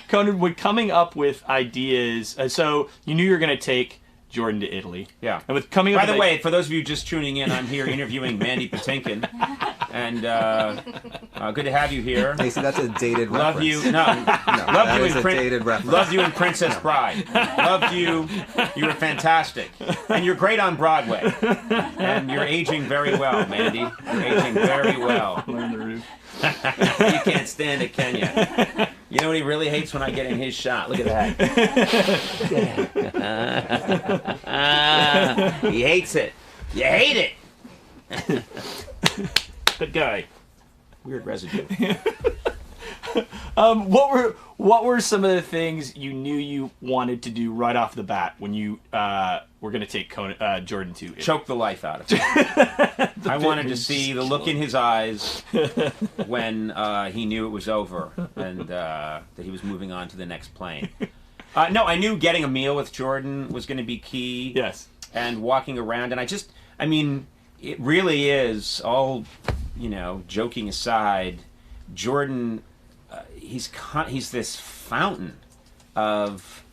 Conan, when coming up with ideas, so you knew you were going to take Jordan to Italy. Yeah. And with coming up By the way, for those of you just tuning in, I'm here interviewing Mandy Patinkin. And good to have you here. You see, that's a dated reference. Love you. No, that is a dated reference. Loved you in Princess Bride. Loved you. You were fantastic. And you're great on Broadway. And you're aging very well, Mandy. You're aging very well. You can't stand it, can you? You know what he really hates when I get in his shot? Look at that. He hates it. You hate it. Good guy. Weird residue. What were some of the things you knew you wanted to do right off the bat when you were going to take Jordan to Italy? Choke the life out of him. I wanted to see the look in his eyes when he knew it was over and that he was moving on to the next plane. No, I knew getting a meal with Jordan was going to be key. Yes. and walking around, and I mean, it really is, all, joking aside, Jordan, he's this fountain of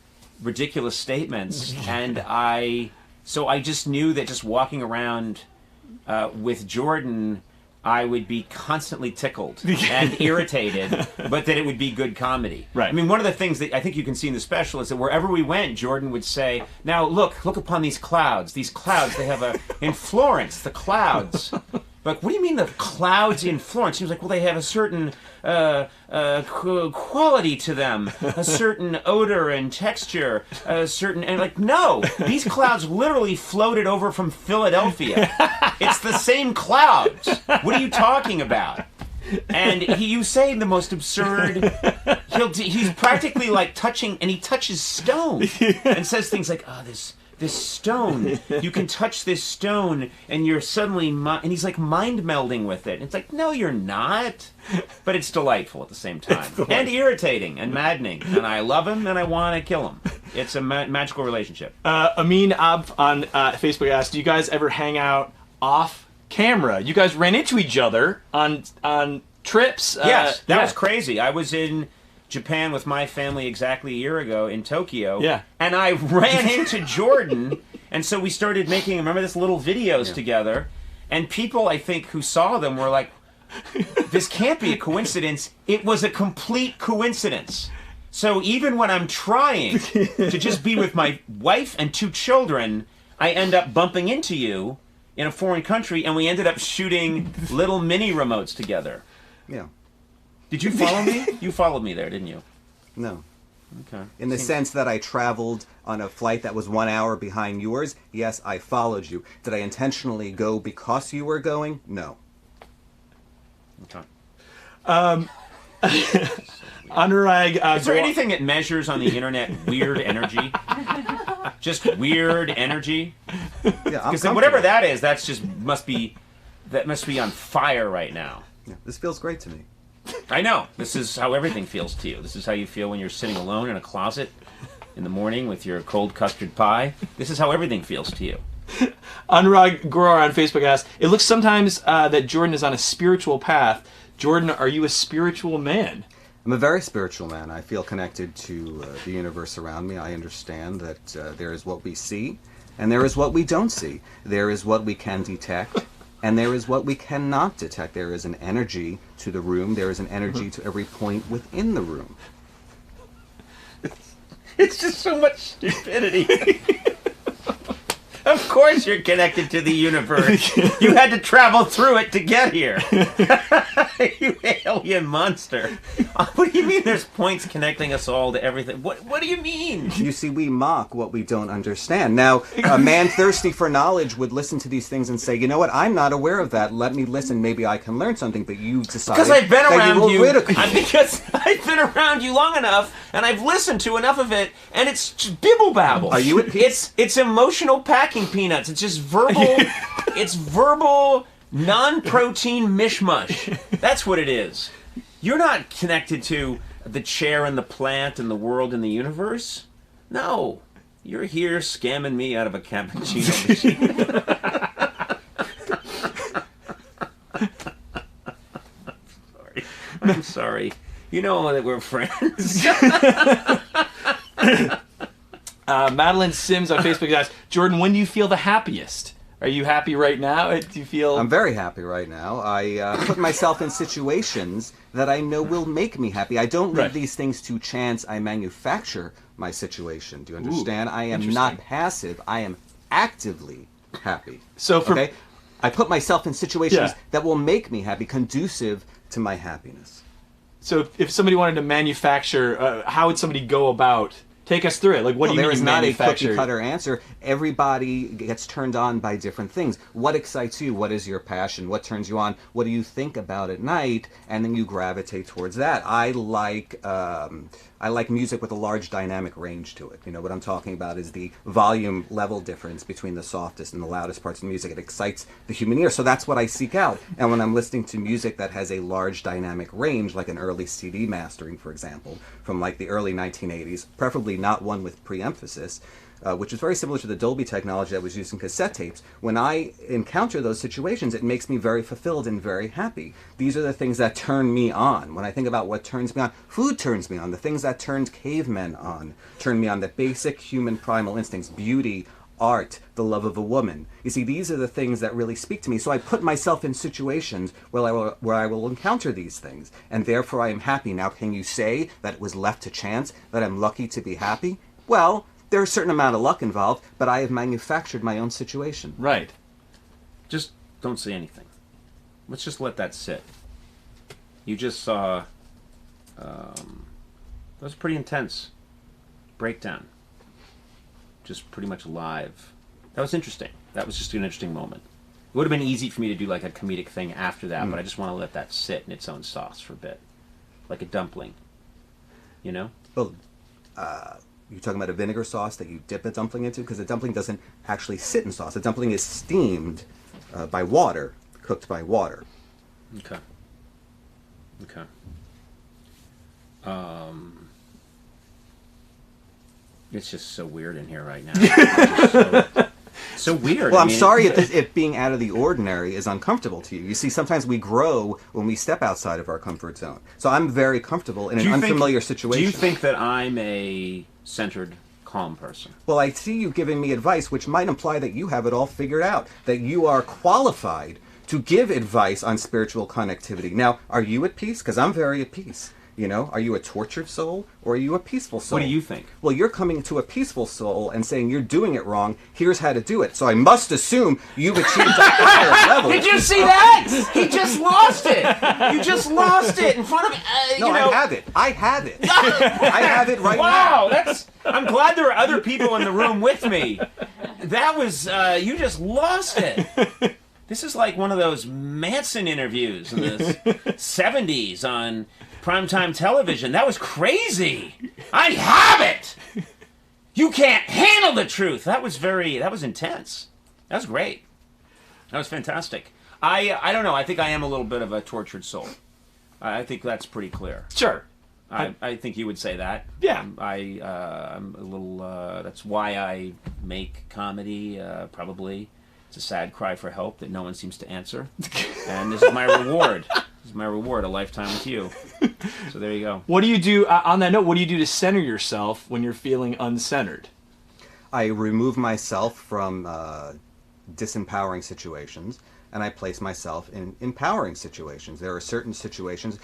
ridiculous statements, and I just knew that just walking around with Jordan, I would be constantly tickled and irritated, but that it would be good comedy. Right. I mean, one of the things that I think you can see in the special is that wherever we went, Jordan would say, "Now look upon these clouds. These clouds, they have in Florence, the clouds." Like, what do you mean the clouds in Florence? He was like, well, they have a certain quality to them, a certain odor and texture, and like, no, these clouds literally floated over from Philadelphia. It's the same clouds. What are you talking about? And you say the most absurd. He's practically like touching, and he touches stone and says things like, "Oh, this stone, you can touch this stone, and you're suddenly," and he's like mind melding with it. And it's like, no, you're not. But it's delightful at the same time, and irritating and maddening. And I love him, and I want to kill him. It's a magical relationship. Amin Ab on Facebook asked, "Do you guys ever hang out off camera? You guys ran into each other on trips?" Yes, that was crazy. I was in Japan with my family exactly a year ago in Tokyo. Yeah. And I ran into Jordan, and so we started making, remember this, little videos together, and people, I think, who saw them were like, this can't be a coincidence. It was a complete coincidence. So even when I'm trying to just be with my wife and 2 children, I end up bumping into you in a foreign country, and we ended up shooting little mini remotes together. Yeah. Did you follow me? You followed me there, didn't you? No. Okay. In the sense that I traveled on a flight that was 1 hour behind yours, yes, I followed you. Did I intentionally go because you were going? No. Okay. Anurag, Is there anything that measures on the internet weird energy? Just weird energy? Yeah, I'm Because whatever that is, must be on fire right now. Yeah, this feels great to me. I know. This is how everything feels to you. This is how you feel when you're sitting alone in a closet in the morning with your cold custard pie. This is how everything feels to you. Anurag Gurur on Facebook asked, "It looks sometimes that Jordan is on a spiritual path. Jordan, are you a spiritual man?" I'm a very spiritual man. I feel connected to the universe around me. I understand that there is what we see, and there is what we don't see. There is what we can detect, and there is what we cannot detect. There is an energy to the room. There is an energy to every point within the room. It's just so much stupidity. Of course you're connected to the universe. You had to travel through it to get here. You alien monster. What do you mean there's points connecting us all to everything? What do you mean? You see, we mock what we don't understand. Now, a man thirsty for knowledge would listen to these things and say, you know what, I'm not aware of that. Let me listen. Maybe I can learn something. But you decided Because I've been around you. ridicule. Because I've been around you long enough, and I've listened to enough of it, and it's just bibble babble. Are you at peace? It's emotional packing peanuts. It's just verbal. It's verbal, non-protein mishmash. That's what it is. You're not connected to the chair and the plant and the world and the universe. No. You're here scamming me out of a cappuccino machine. I'm sorry. You know that we're friends. Madeline Sims on Facebook asks, "Jordan, when do you feel the happiest? Are you happy right now? Do you feel?" I'm very happy right now. I put myself in situations that I know will make me happy. I don't leave these things to chance. I manufacture my situation. Do you understand? I am not passive. I am actively happy. So for I put myself in situations that will make me happy, conducive to my happiness. So if somebody wanted to manufacture, how would somebody go about? Take us through it. Like, what do you mean? There is not a manufacture? cookie-cutter answer. Everybody gets turned on by different things. What excites you? What is your passion? What turns you on? What do you think about at night? And then you gravitate towards that. I like music with a large dynamic range to it. You know what I'm talking about is the volume level difference between the softest and the loudest parts of the music. It excites the human ear, so that's what I seek out. And when I'm listening to music that has a large dynamic range, like an early CD mastering, for example, from like the early 1980s, preferably not one with pre-emphasis, which is very similar to the Dolby technology that was used in cassette tapes. When I encounter those situations, it makes me very fulfilled and very happy. These are the things that turn me on. When I think about what turns me on, food turns me on. The things that turned cavemen on turn me on. The basic human primal instincts, beauty, art, the love of a woman. You see, these are the things that really speak to me. So I put myself in situations where I will encounter these things, and therefore I am happy. Now, can you say that it was left to chance, that I'm lucky to be happy? Well, there's a certain amount of luck involved, but I have manufactured my own situation. Right. Just don't say anything. Let's just let that sit. You just saw... that was a pretty intense breakdown. Just pretty much live. That was interesting. That was just an interesting moment. It would have been easy for me to do like a comedic thing after that, but I just want to let that sit in its own sauce for a bit. Like a dumpling. You know? Well, you're talking about a vinegar sauce that you dip a dumpling into? Because a dumpling doesn't actually sit in sauce. A dumpling is steamed by water, cooked by water. Okay. Okay. It's just so weird in here right now. so weird. Well, I I'm mean, sorry if it being out of the ordinary is uncomfortable to you. You see, sometimes we grow when we step outside of our comfort zone. So I'm very comfortable in an unfamiliar situation. Do you think that I'm a centered, calm person? Well, I see you giving me advice, which might imply that you have it all figured out, that you are qualified to give advice on spiritual connectivity. Now, are you at peace? Because I'm very at peace. You know, are you a tortured soul or are you a peaceful soul? What do you think? Well, you're coming to a peaceful soul and saying you're doing it wrong. Here's how to do it. So I must assume you've achieved a higher level. Did you see that? He just lost it. You just lost it in front of No, you know. I have it. I have it. I have it right Wow, now. I'm glad there are other people in the room with me. That was you just lost it. This is like one of those Manson interviews in the 70s on primetime television. That was crazy. I have it. You can't handle the truth. That was intense. That was great. That was fantastic. I don't know. I think I am a little bit of a tortured soul. I think that's pretty clear. Sure. I think you would say that. Yeah. I'm a little. That's why I make comedy. Probably, it's a sad cry for help that no one seems to answer, and this is my reward. This is my reward, a lifetime with you. So there you go. What do you do, on that note, what do you do to center yourself when you're feeling uncentered? I remove myself from disempowering situations, and I place myself in empowering situations. There are certain situations,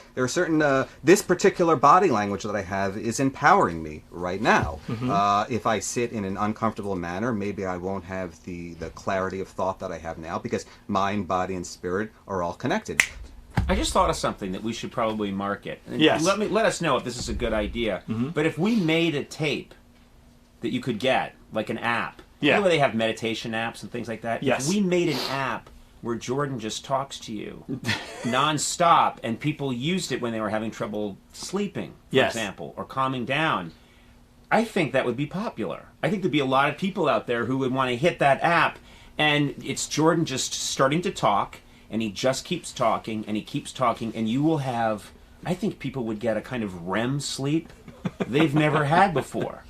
this particular body language that I have is empowering me right now. If I sit in an uncomfortable manner, maybe I won't have the clarity of thought that I have now, because mind, body, and spirit are all connected. I just thought of something that we should probably market. And Yes. Let us know if this is a good idea. But if we made a tape that you could get, like an app, you know where they have meditation apps and things like that? Yes. If we made an app where Jordan just talks to you nonstop, and people used it when they were having trouble sleeping, for example, or calming down, I think that would be popular. I think there'd be a lot of people out there who would want to hit that app, and it's Jordan just starting to talk, and he just keeps talking, and he keeps talking, and you will have, I think people would get a kind of REM sleep they've never had before.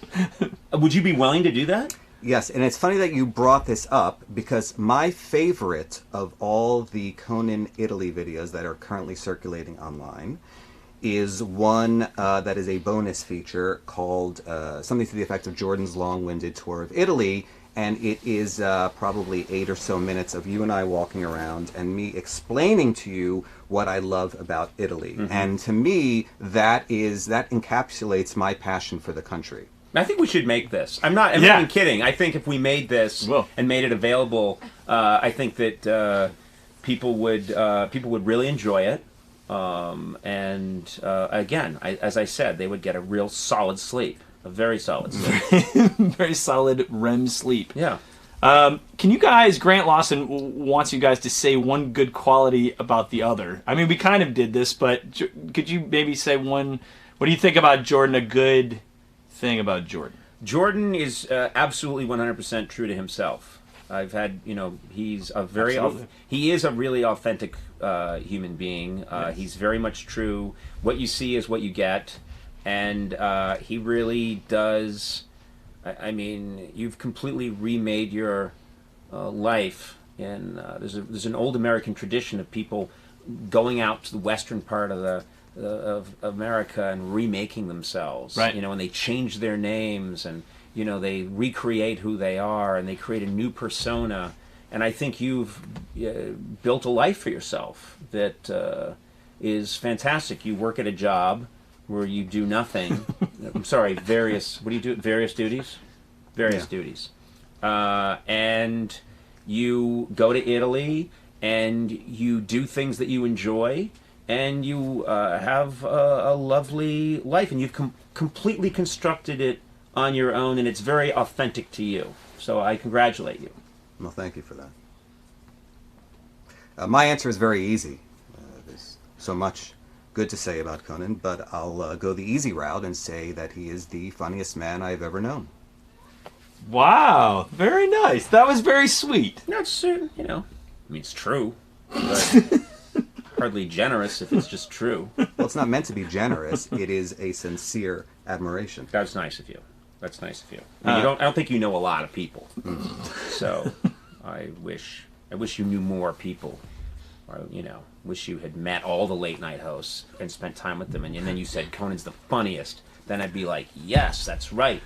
Would you be willing to do that? Yes, and it's funny that you brought this up, because my favorite of all the Conan Italy videos that are currently circulating online is one that is a bonus feature called something to the effect of Jordan's Long-Winded Tour of Italy, and it is probably 8 or so minutes of you and I walking around and me explaining to you what I love about Italy. And to me, that encapsulates my passion for the country. I think we should make this. I'm not even kidding. I think if we made this and made it available, I think that people would really enjoy it. Again, as I said, they would get a real solid sleep, a very solid sleep, Very solid REM sleep. Yeah. Can you guys, Grant Lawson wants you guys to say one good quality about the other. I mean, we kind of did this, but could you maybe say one, what do you think about Jordan, a good thing about Jordan? Jordan is absolutely 100% true to himself. I've had, he's a very, he is a really authentic human being. He's very much true. What you see is what you get. And he really does I mean, you've completely remade your life. And there's an old American tradition of people going out to the western part of of America and remaking themselves. Right. You know, and they change their names, and you know, they recreate who they are, and they create a new persona. And I think you've built a life for yourself that is fantastic. You work at a job where you do nothing. I'm sorry, various. What do you do? Various duties. Various duties. And you go to Italy, and you do things that you enjoy, and you have a lovely life, and you've completely constructed it on your own, and it's very authentic to you. So I congratulate you. Well, thank you for that. My answer is very easy. There's so much good to say about Conan, but I'll go the easy route and say that he is the funniest man I've ever known. Wow, very nice. That was very sweet. No, it's, you know, I mean, it's true, but hardly generous if it's just true. Well, it's not meant to be generous. It is a sincere admiration. That's nice of you. That's nice of you. I mean, I don't think you know a lot of people, so I wish you knew more people. Or, you know, wish you had met all the late night hosts and spent time with them, and then you said Conan's the funniest. Then I'd be like, yes, that's right.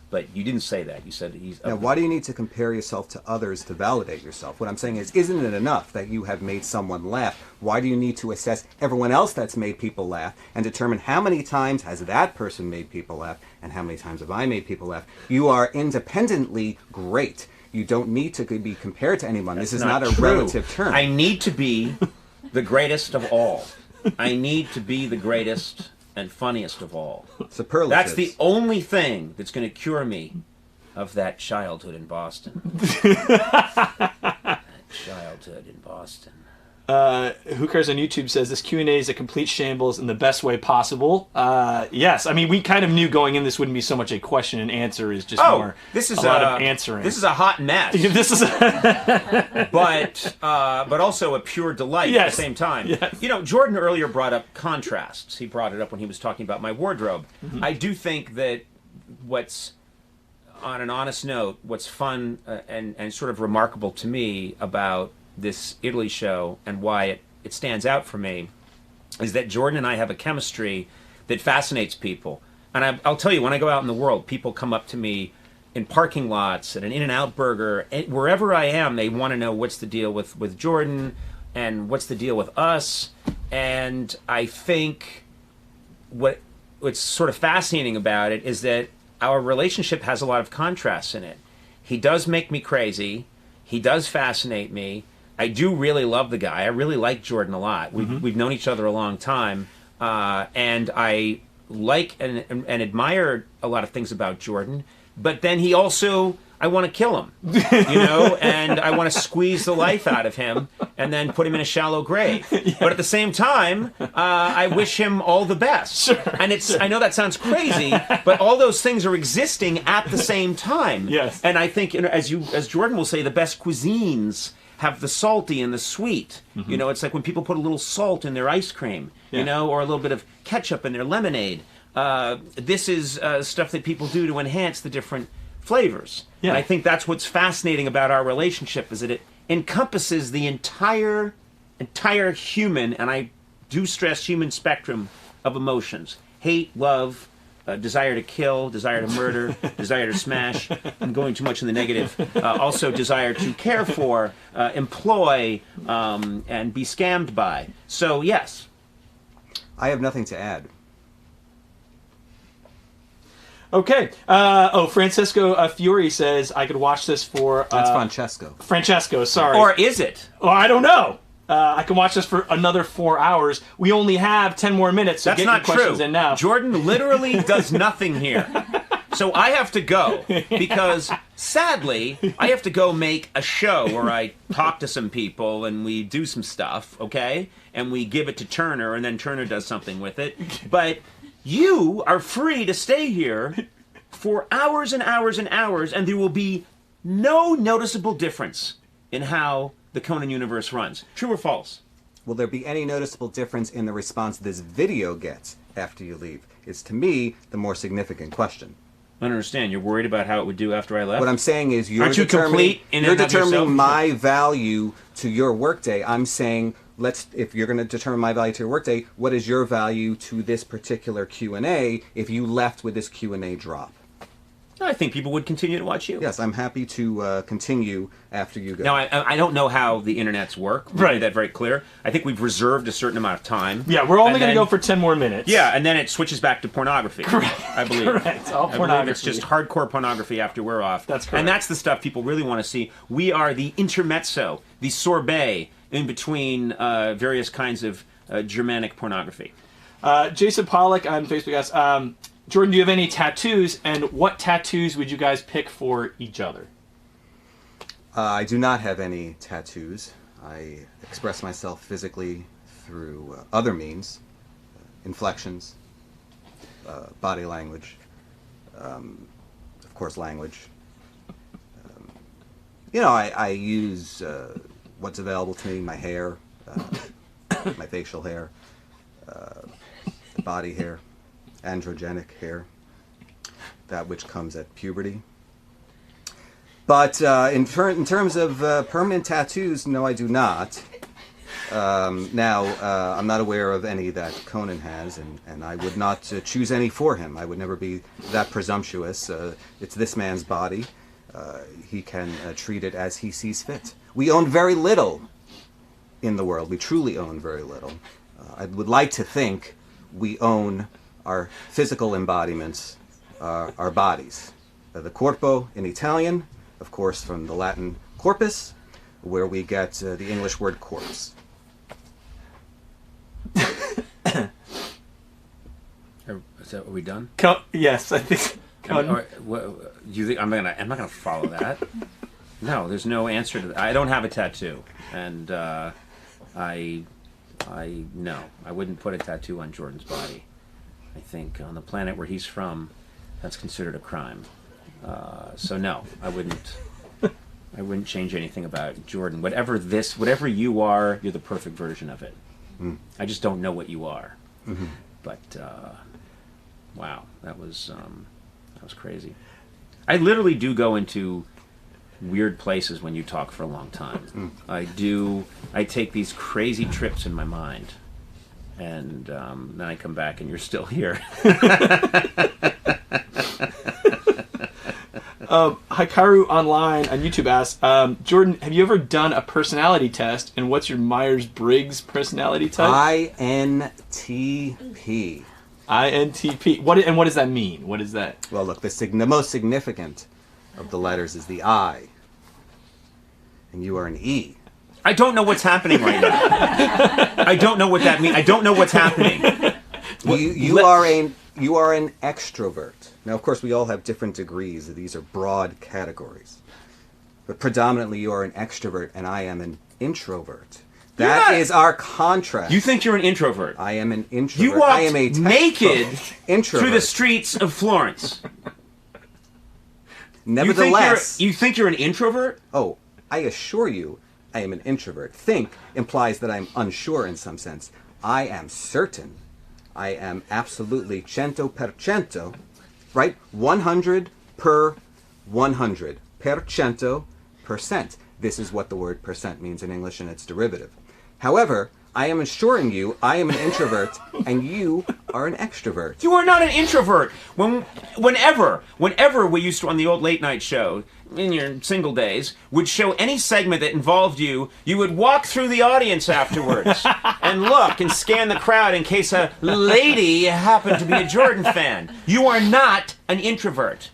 But you didn't say that. You said he's... Now, why do you need to compare yourself to others to validate yourself? What I'm saying is, isn't it enough that you have made someone laugh? Why do you need to assess everyone else that's made people laugh and determine how many times has that person made people laugh and how many times have I made people laugh? You are independently great. You don't need to be compared to anyone. This is not a relative term. I need to be the greatest of all. I need to be the greatest and funniest of all. Superlatives. That's the only thing that's going to cure me of that childhood in Boston. That childhood in Boston. Who Cares on YouTube says this Q&A is a complete shambles in the best way possible. Yes, I mean, we kind of knew going in this wouldn't be so much a question and answer, is just more this is a lot of answering. This is a hot mess. This is but also a pure delight at the same time. Yes. You know, Jordan earlier brought up contrasts. He brought it up when he was talking about my wardrobe. I do think that what's, on an honest note, what's fun and sort of remarkable to me about this Italy show and why it stands out for me is that Jordan and I have a chemistry that fascinates people. And I'll tell you, when I go out in the world, people come up to me in parking lots, at an In-N-Out Burger, wherever I am, they want to know what's the deal with Jordan and what's the deal with us. And I think what's sort of fascinating about it is that our relationship has a lot of contrasts in it. He does make me crazy. He does fascinate me. I do really love the guy. I really like Jordan a lot. We've known each other a long time. And I like and admire a lot of things about Jordan. But then he also, I want to kill him, you know, and I want to squeeze the life out of him and then put him in a shallow grave. Yeah. But at the same time, I wish him all the best. Sure, and I know that sounds crazy, but all those things are existing at the same time. Yes. And I think, you know, as Jordan will say, the best cuisines have the salty and the sweet. You know, it's like when people put a little salt in their ice cream, you know, or a little bit of ketchup in their lemonade. This is stuff that people do to enhance the different flavors. Yeah. And I think that's what's fascinating about our relationship, is that it encompasses the entire human, and I do stress human spectrum of emotions. Hate, love, desire to kill, desire to murder, desire to smash. I'm going too much in the negative. Also desire to care for, employ, and be scammed by. So, yes. I have nothing to add. Okay. Francisco Fiore says I could watch this for... That's Francesco. Francesco, sorry. Or is it? Oh, I don't know. I can watch this for another 4 hours. We only have 10 more minutes, so That's get not your questions true. in now. Jordan literally does nothing here. So I have to go because, sadly, I have to go make a show where I talk to some people and we do some stuff, okay? And we give it to Turner, and then Turner does something with it. But you are free to stay here for hours and hours and hours, and there will be no noticeable difference in how the Conan universe runs. True or false? Will there be any noticeable difference in the response this video gets after you leave? Is, to me, the more significant question. I don't understand. You're worried about how it would do after I left? What I'm saying is Aren't you complete in and of yourself? determining my value to your workday. I'm saying, if you're going to determine my value to your workday, what is your value to this particular Q&A if you left with this Q&A drop? I think people would continue to watch you. Yes, I'm happy to continue after you go. Now, I don't know how the internets work. We made that very clear. I think we've reserved a certain amount of time. Yeah, we're only going to go for 10 more minutes. Yeah, and then it switches back to pornography. Correct. I believe. Correct. All I pornography. believe it's just hardcore pornography after we're off. That's correct. And that's the stuff people really want to see. We are the intermezzo, the sorbet in between various kinds of Germanic pornography. Jason Pollock on Facebook asks, Jordan, do you have any tattoos, and what tattoos would you guys pick for each other? I do not have any tattoos. I express myself physically through other means, inflections, body language, of course language. I use what's available to me, my hair, my facial hair, body hair. Androgenic hair, that which comes at puberty. But in terms of permanent tattoos, no, I do not. Now, I'm not aware of any that Conan has, and I would not choose any for him. I would never be that presumptuous. It's this man's body. He can treat it as he sees fit. We own very little in the world. We truly own very little. I would like to think we own our physical embodiments, our bodies. The corpo in Italian, of course, from the Latin corpus, where we get the English word corpse. Is that, are we done? Yes, I think. Do you think am I not gonna follow that? No, there's no answer to that. I don't have a tattoo, and no, I wouldn't put a tattoo on Jordan's body. I think on the planet where he's from, that's considered a crime. So no, I wouldn't change anything about Jordan. Whatever you are, you're the perfect version of it. Mm. I just don't know what you are. Mm-hmm. But wow, that was crazy. I literally do go into weird places when you talk for a long time. Mm. I take these crazy trips in my mind. And then I come back and you're still here. Hikaru Online on YouTube asks, Jordan, have you ever done a personality test, and what's your Myers-Briggs personality type? INTP. INTP. What does that mean? What is that? Well, look, the most significant of the letters is the I. And you are an E. I don't know what's happening right now. I don't know what that means. I don't know what's happening. You are an extrovert. Now, of course, we all have different degrees. These are broad categories. But predominantly, you are an extrovert, and I am an introvert. That is our contrast. You think you're an introvert? I am an introvert. You walked I am a naked introvert through the streets of Florence. Nevertheless... You think you're an introvert? Oh, I assure you, I am an introvert. Think implies that I'm unsure in some sense. I am certain. I am absolutely 100%, right? 100 per 100. %. This is what the word percent means in English and its derivative. However, I am assuring you I am an introvert and you are an extrovert. You are not an introvert. Whenever we used to on the old late night show, in your single days, would show any segment that involved you, you would walk through the audience afterwards and look and scan the crowd in case a lady happened to be a Jordan fan. You are not an introvert.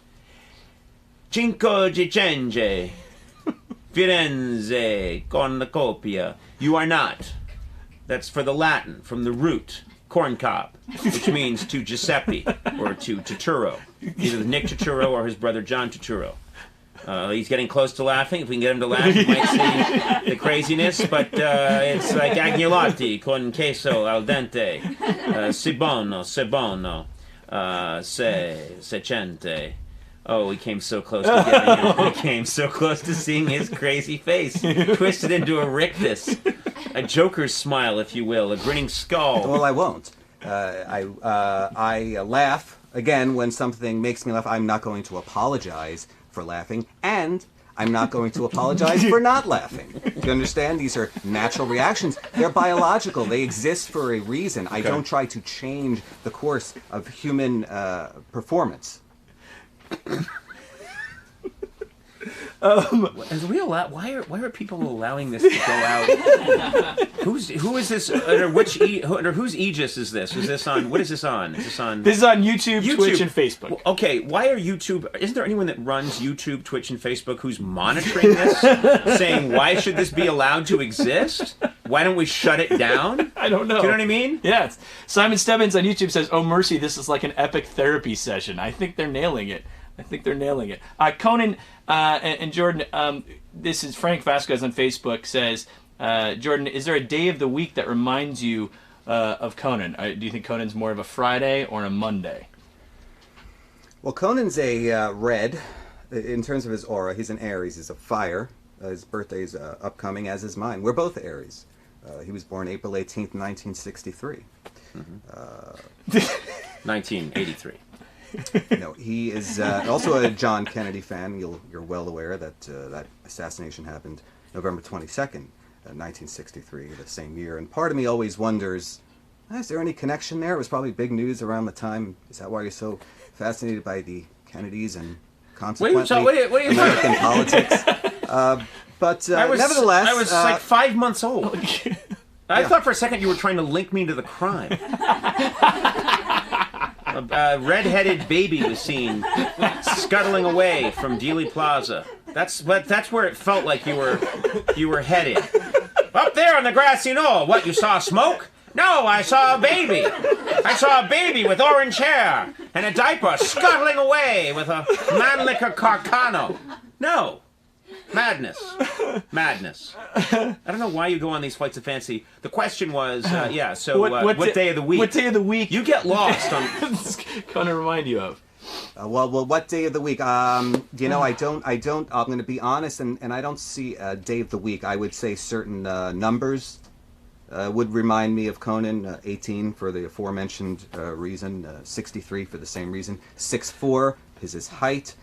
Cinque Dicembre, Firenze, cornucopia. You are not. That's for the Latin, from the root, corn cob, which means to Giuseppe, or to Turturro. Either Nick Turturro or his brother John Turturro. He's getting close to laughing. If we can get him to laugh, you might see the craziness, but it's like agnolotti, con queso al dente, si buono, secente. Oh, he came so close to getting him. He came so close to seeing his crazy face, twisted into a rictus. A Joker's smile, if you will, a grinning skull. Well, I won't. I laugh again, when something makes me laugh, I'm not going to apologize for laughing, and I'm not going to apologize for not laughing. Do you understand? These are natural reactions. They're biological. They exist for a reason. I don't try to change the course of human performance. As we allow, why are people allowing this to go out? Who is this? Under whose aegis is this? Is this on? What is this on? Is this on? This is on YouTube, Twitch, and Facebook. Okay, why are YouTube? Isn't there anyone that runs YouTube, Twitch, and Facebook who's monitoring this, saying why should this be allowed to exist? Why don't we shut it down? I don't know. Do you know what I mean? Yes. Simon Stebbins on YouTube says, "Oh mercy, this is like an epic therapy session." I think they're nailing it. Conan and Jordan, this is Frank Vasquez on Facebook says, Jordan, is there a day of the week that reminds you of Conan? Do you think Conan's more of a Friday or a Monday? Well, Conan's a red in terms of his aura. He's an Aries. He's a fire. His birthday's upcoming, as is mine. We're both Aries. He was born April 18th, 1963. 1983. No, he is also a John Kennedy fan. You're well aware that that assassination happened November 22nd, 1963, the same year. And part of me always wonders, is there any connection there? It was probably big news around the time. Is that why you're so fascinated by the Kennedys and consequently what are you American politics? But nevertheless... I was like 5 months old. I thought for a second you were trying to link me to the crime. A red-headed baby was seen scuttling away from Dealey Plaza. That's where it felt like you were headed. Up there on the grassy knoll. What, you saw smoke? No, I saw a baby. I saw a baby with orange hair and a diaper scuttling away with a Mannlicher Carcano. No. Madness. I don't know why you go on these flights of fancy. The question was, what day of the week? What day of the week? You get lost on... Conan remind you of? Well, what day of the week? I don't, I'm going to be honest, and I don't see a day of the week. I would say certain numbers would remind me of Conan. 18 for the aforementioned reason, 63 for the same reason, 6'4" is his height.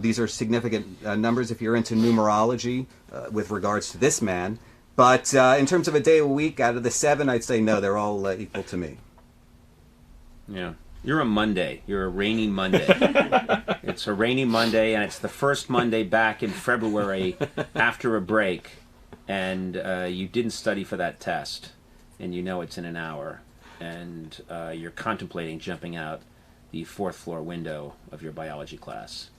These are significant numbers if you're into numerology with regards to this man. But in terms of a day a week, out of the 7, I'd say no, they're all equal to me. Yeah. You're a Monday. You're a rainy Monday. It's a rainy Monday, and it's the first Monday back in February after a break. And you didn't study for that test, and you know it's in an hour. And you're contemplating jumping out the 4th floor window of your biology class.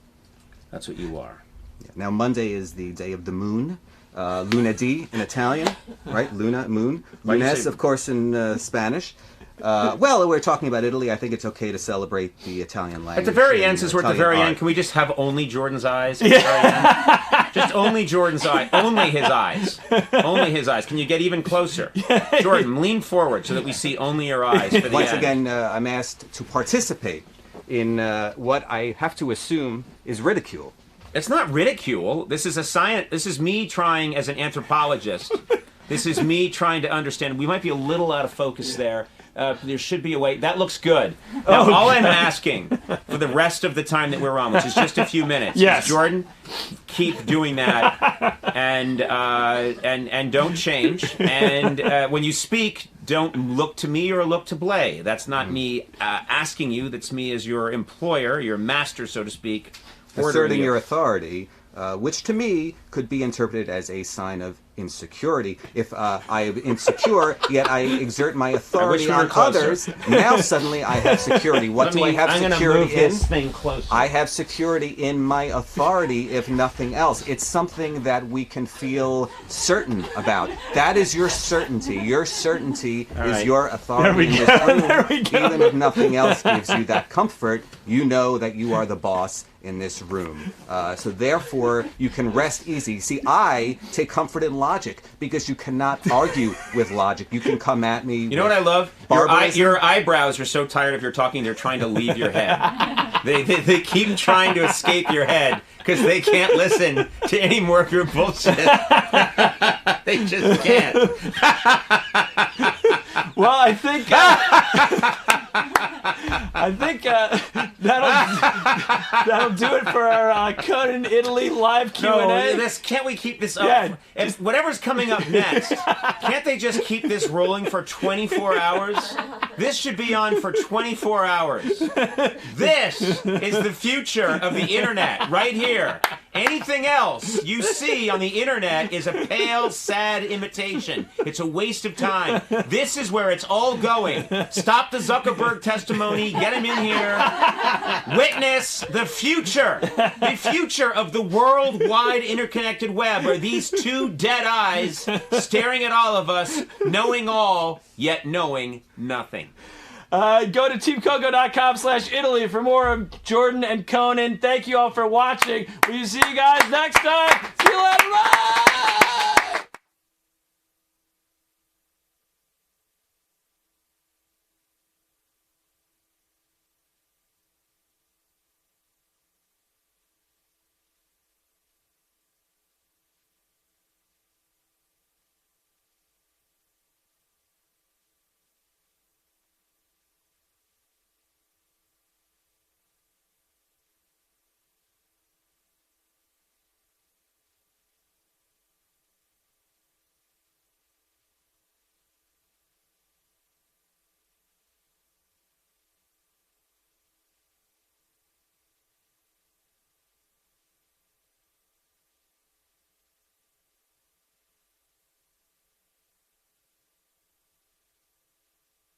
That's what you are. Yeah. Now, Monday is the day of the moon. Lunedì in Italian, right? Luna, moon. Lunes, of course, in Spanish. Well, we're talking about Italy. I think it's okay to celebrate the Italian language. At the very end, since we're at the very end, can we just have only Jordan's eyes? At the very end? Just only Jordan's eye. Only his eyes. Only his eyes. Can you get even closer? Jordan, lean forward so that we see only your eyes for the Once end. again, I'm asked to participate in what I have to assume is ridicule. It's not ridicule. This is a science. This is me trying as an anthropologist. This is me trying to understand. We might be a little out of focus there. There should be a way. That looks good. Now, all I'm asking for the rest of the time that we're on, which is just a few minutes, is Jordan, keep doing that, and don't change. And when you speak, don't look to me or look to Blay. That's not me asking you. That's me as your employer, your master, so to speak, asserting your authority, which to me could be interpreted as a sign of insecurity. If I am insecure, yet I exert my authority on others, now suddenly I have security. What do I have security in? Thing closer. I have security in my authority, if nothing else. It's something that we can feel certain about. That is your certainty. Your certainty is your authority in this room. Even if nothing else gives you that comfort, you know that you are the boss in this room. So therefore, you can rest easy. See, I take comfort in logic because you cannot argue with logic. You can come at me. You know what I love? Your eyebrows are so tired of your talking, they're trying to leave your head. They keep trying to escape your head because they can't listen to any more of your bullshit. They just can't. Well, I I think that'll do it for our Conan Italy live Q&A. Can't we keep this up? Yeah, If whatever's coming up next, can't they just keep this rolling for 24 hours? This should be on for 24 hours. This is the future of the internet, right here. Anything else you see on the internet is a pale, sad imitation. It's a waste of time. This is where it's all going. Stop the Zuckerberg testimony. Get him in here. Witness the future. The future of the worldwide interconnected web, where these two dead eyes staring at all of us, knowing all, yet knowing nothing. Go to teamcoco.com/Italy for more of Jordan and Conan. Thank you all for watching. We'll see you guys next time. See you later. Bye!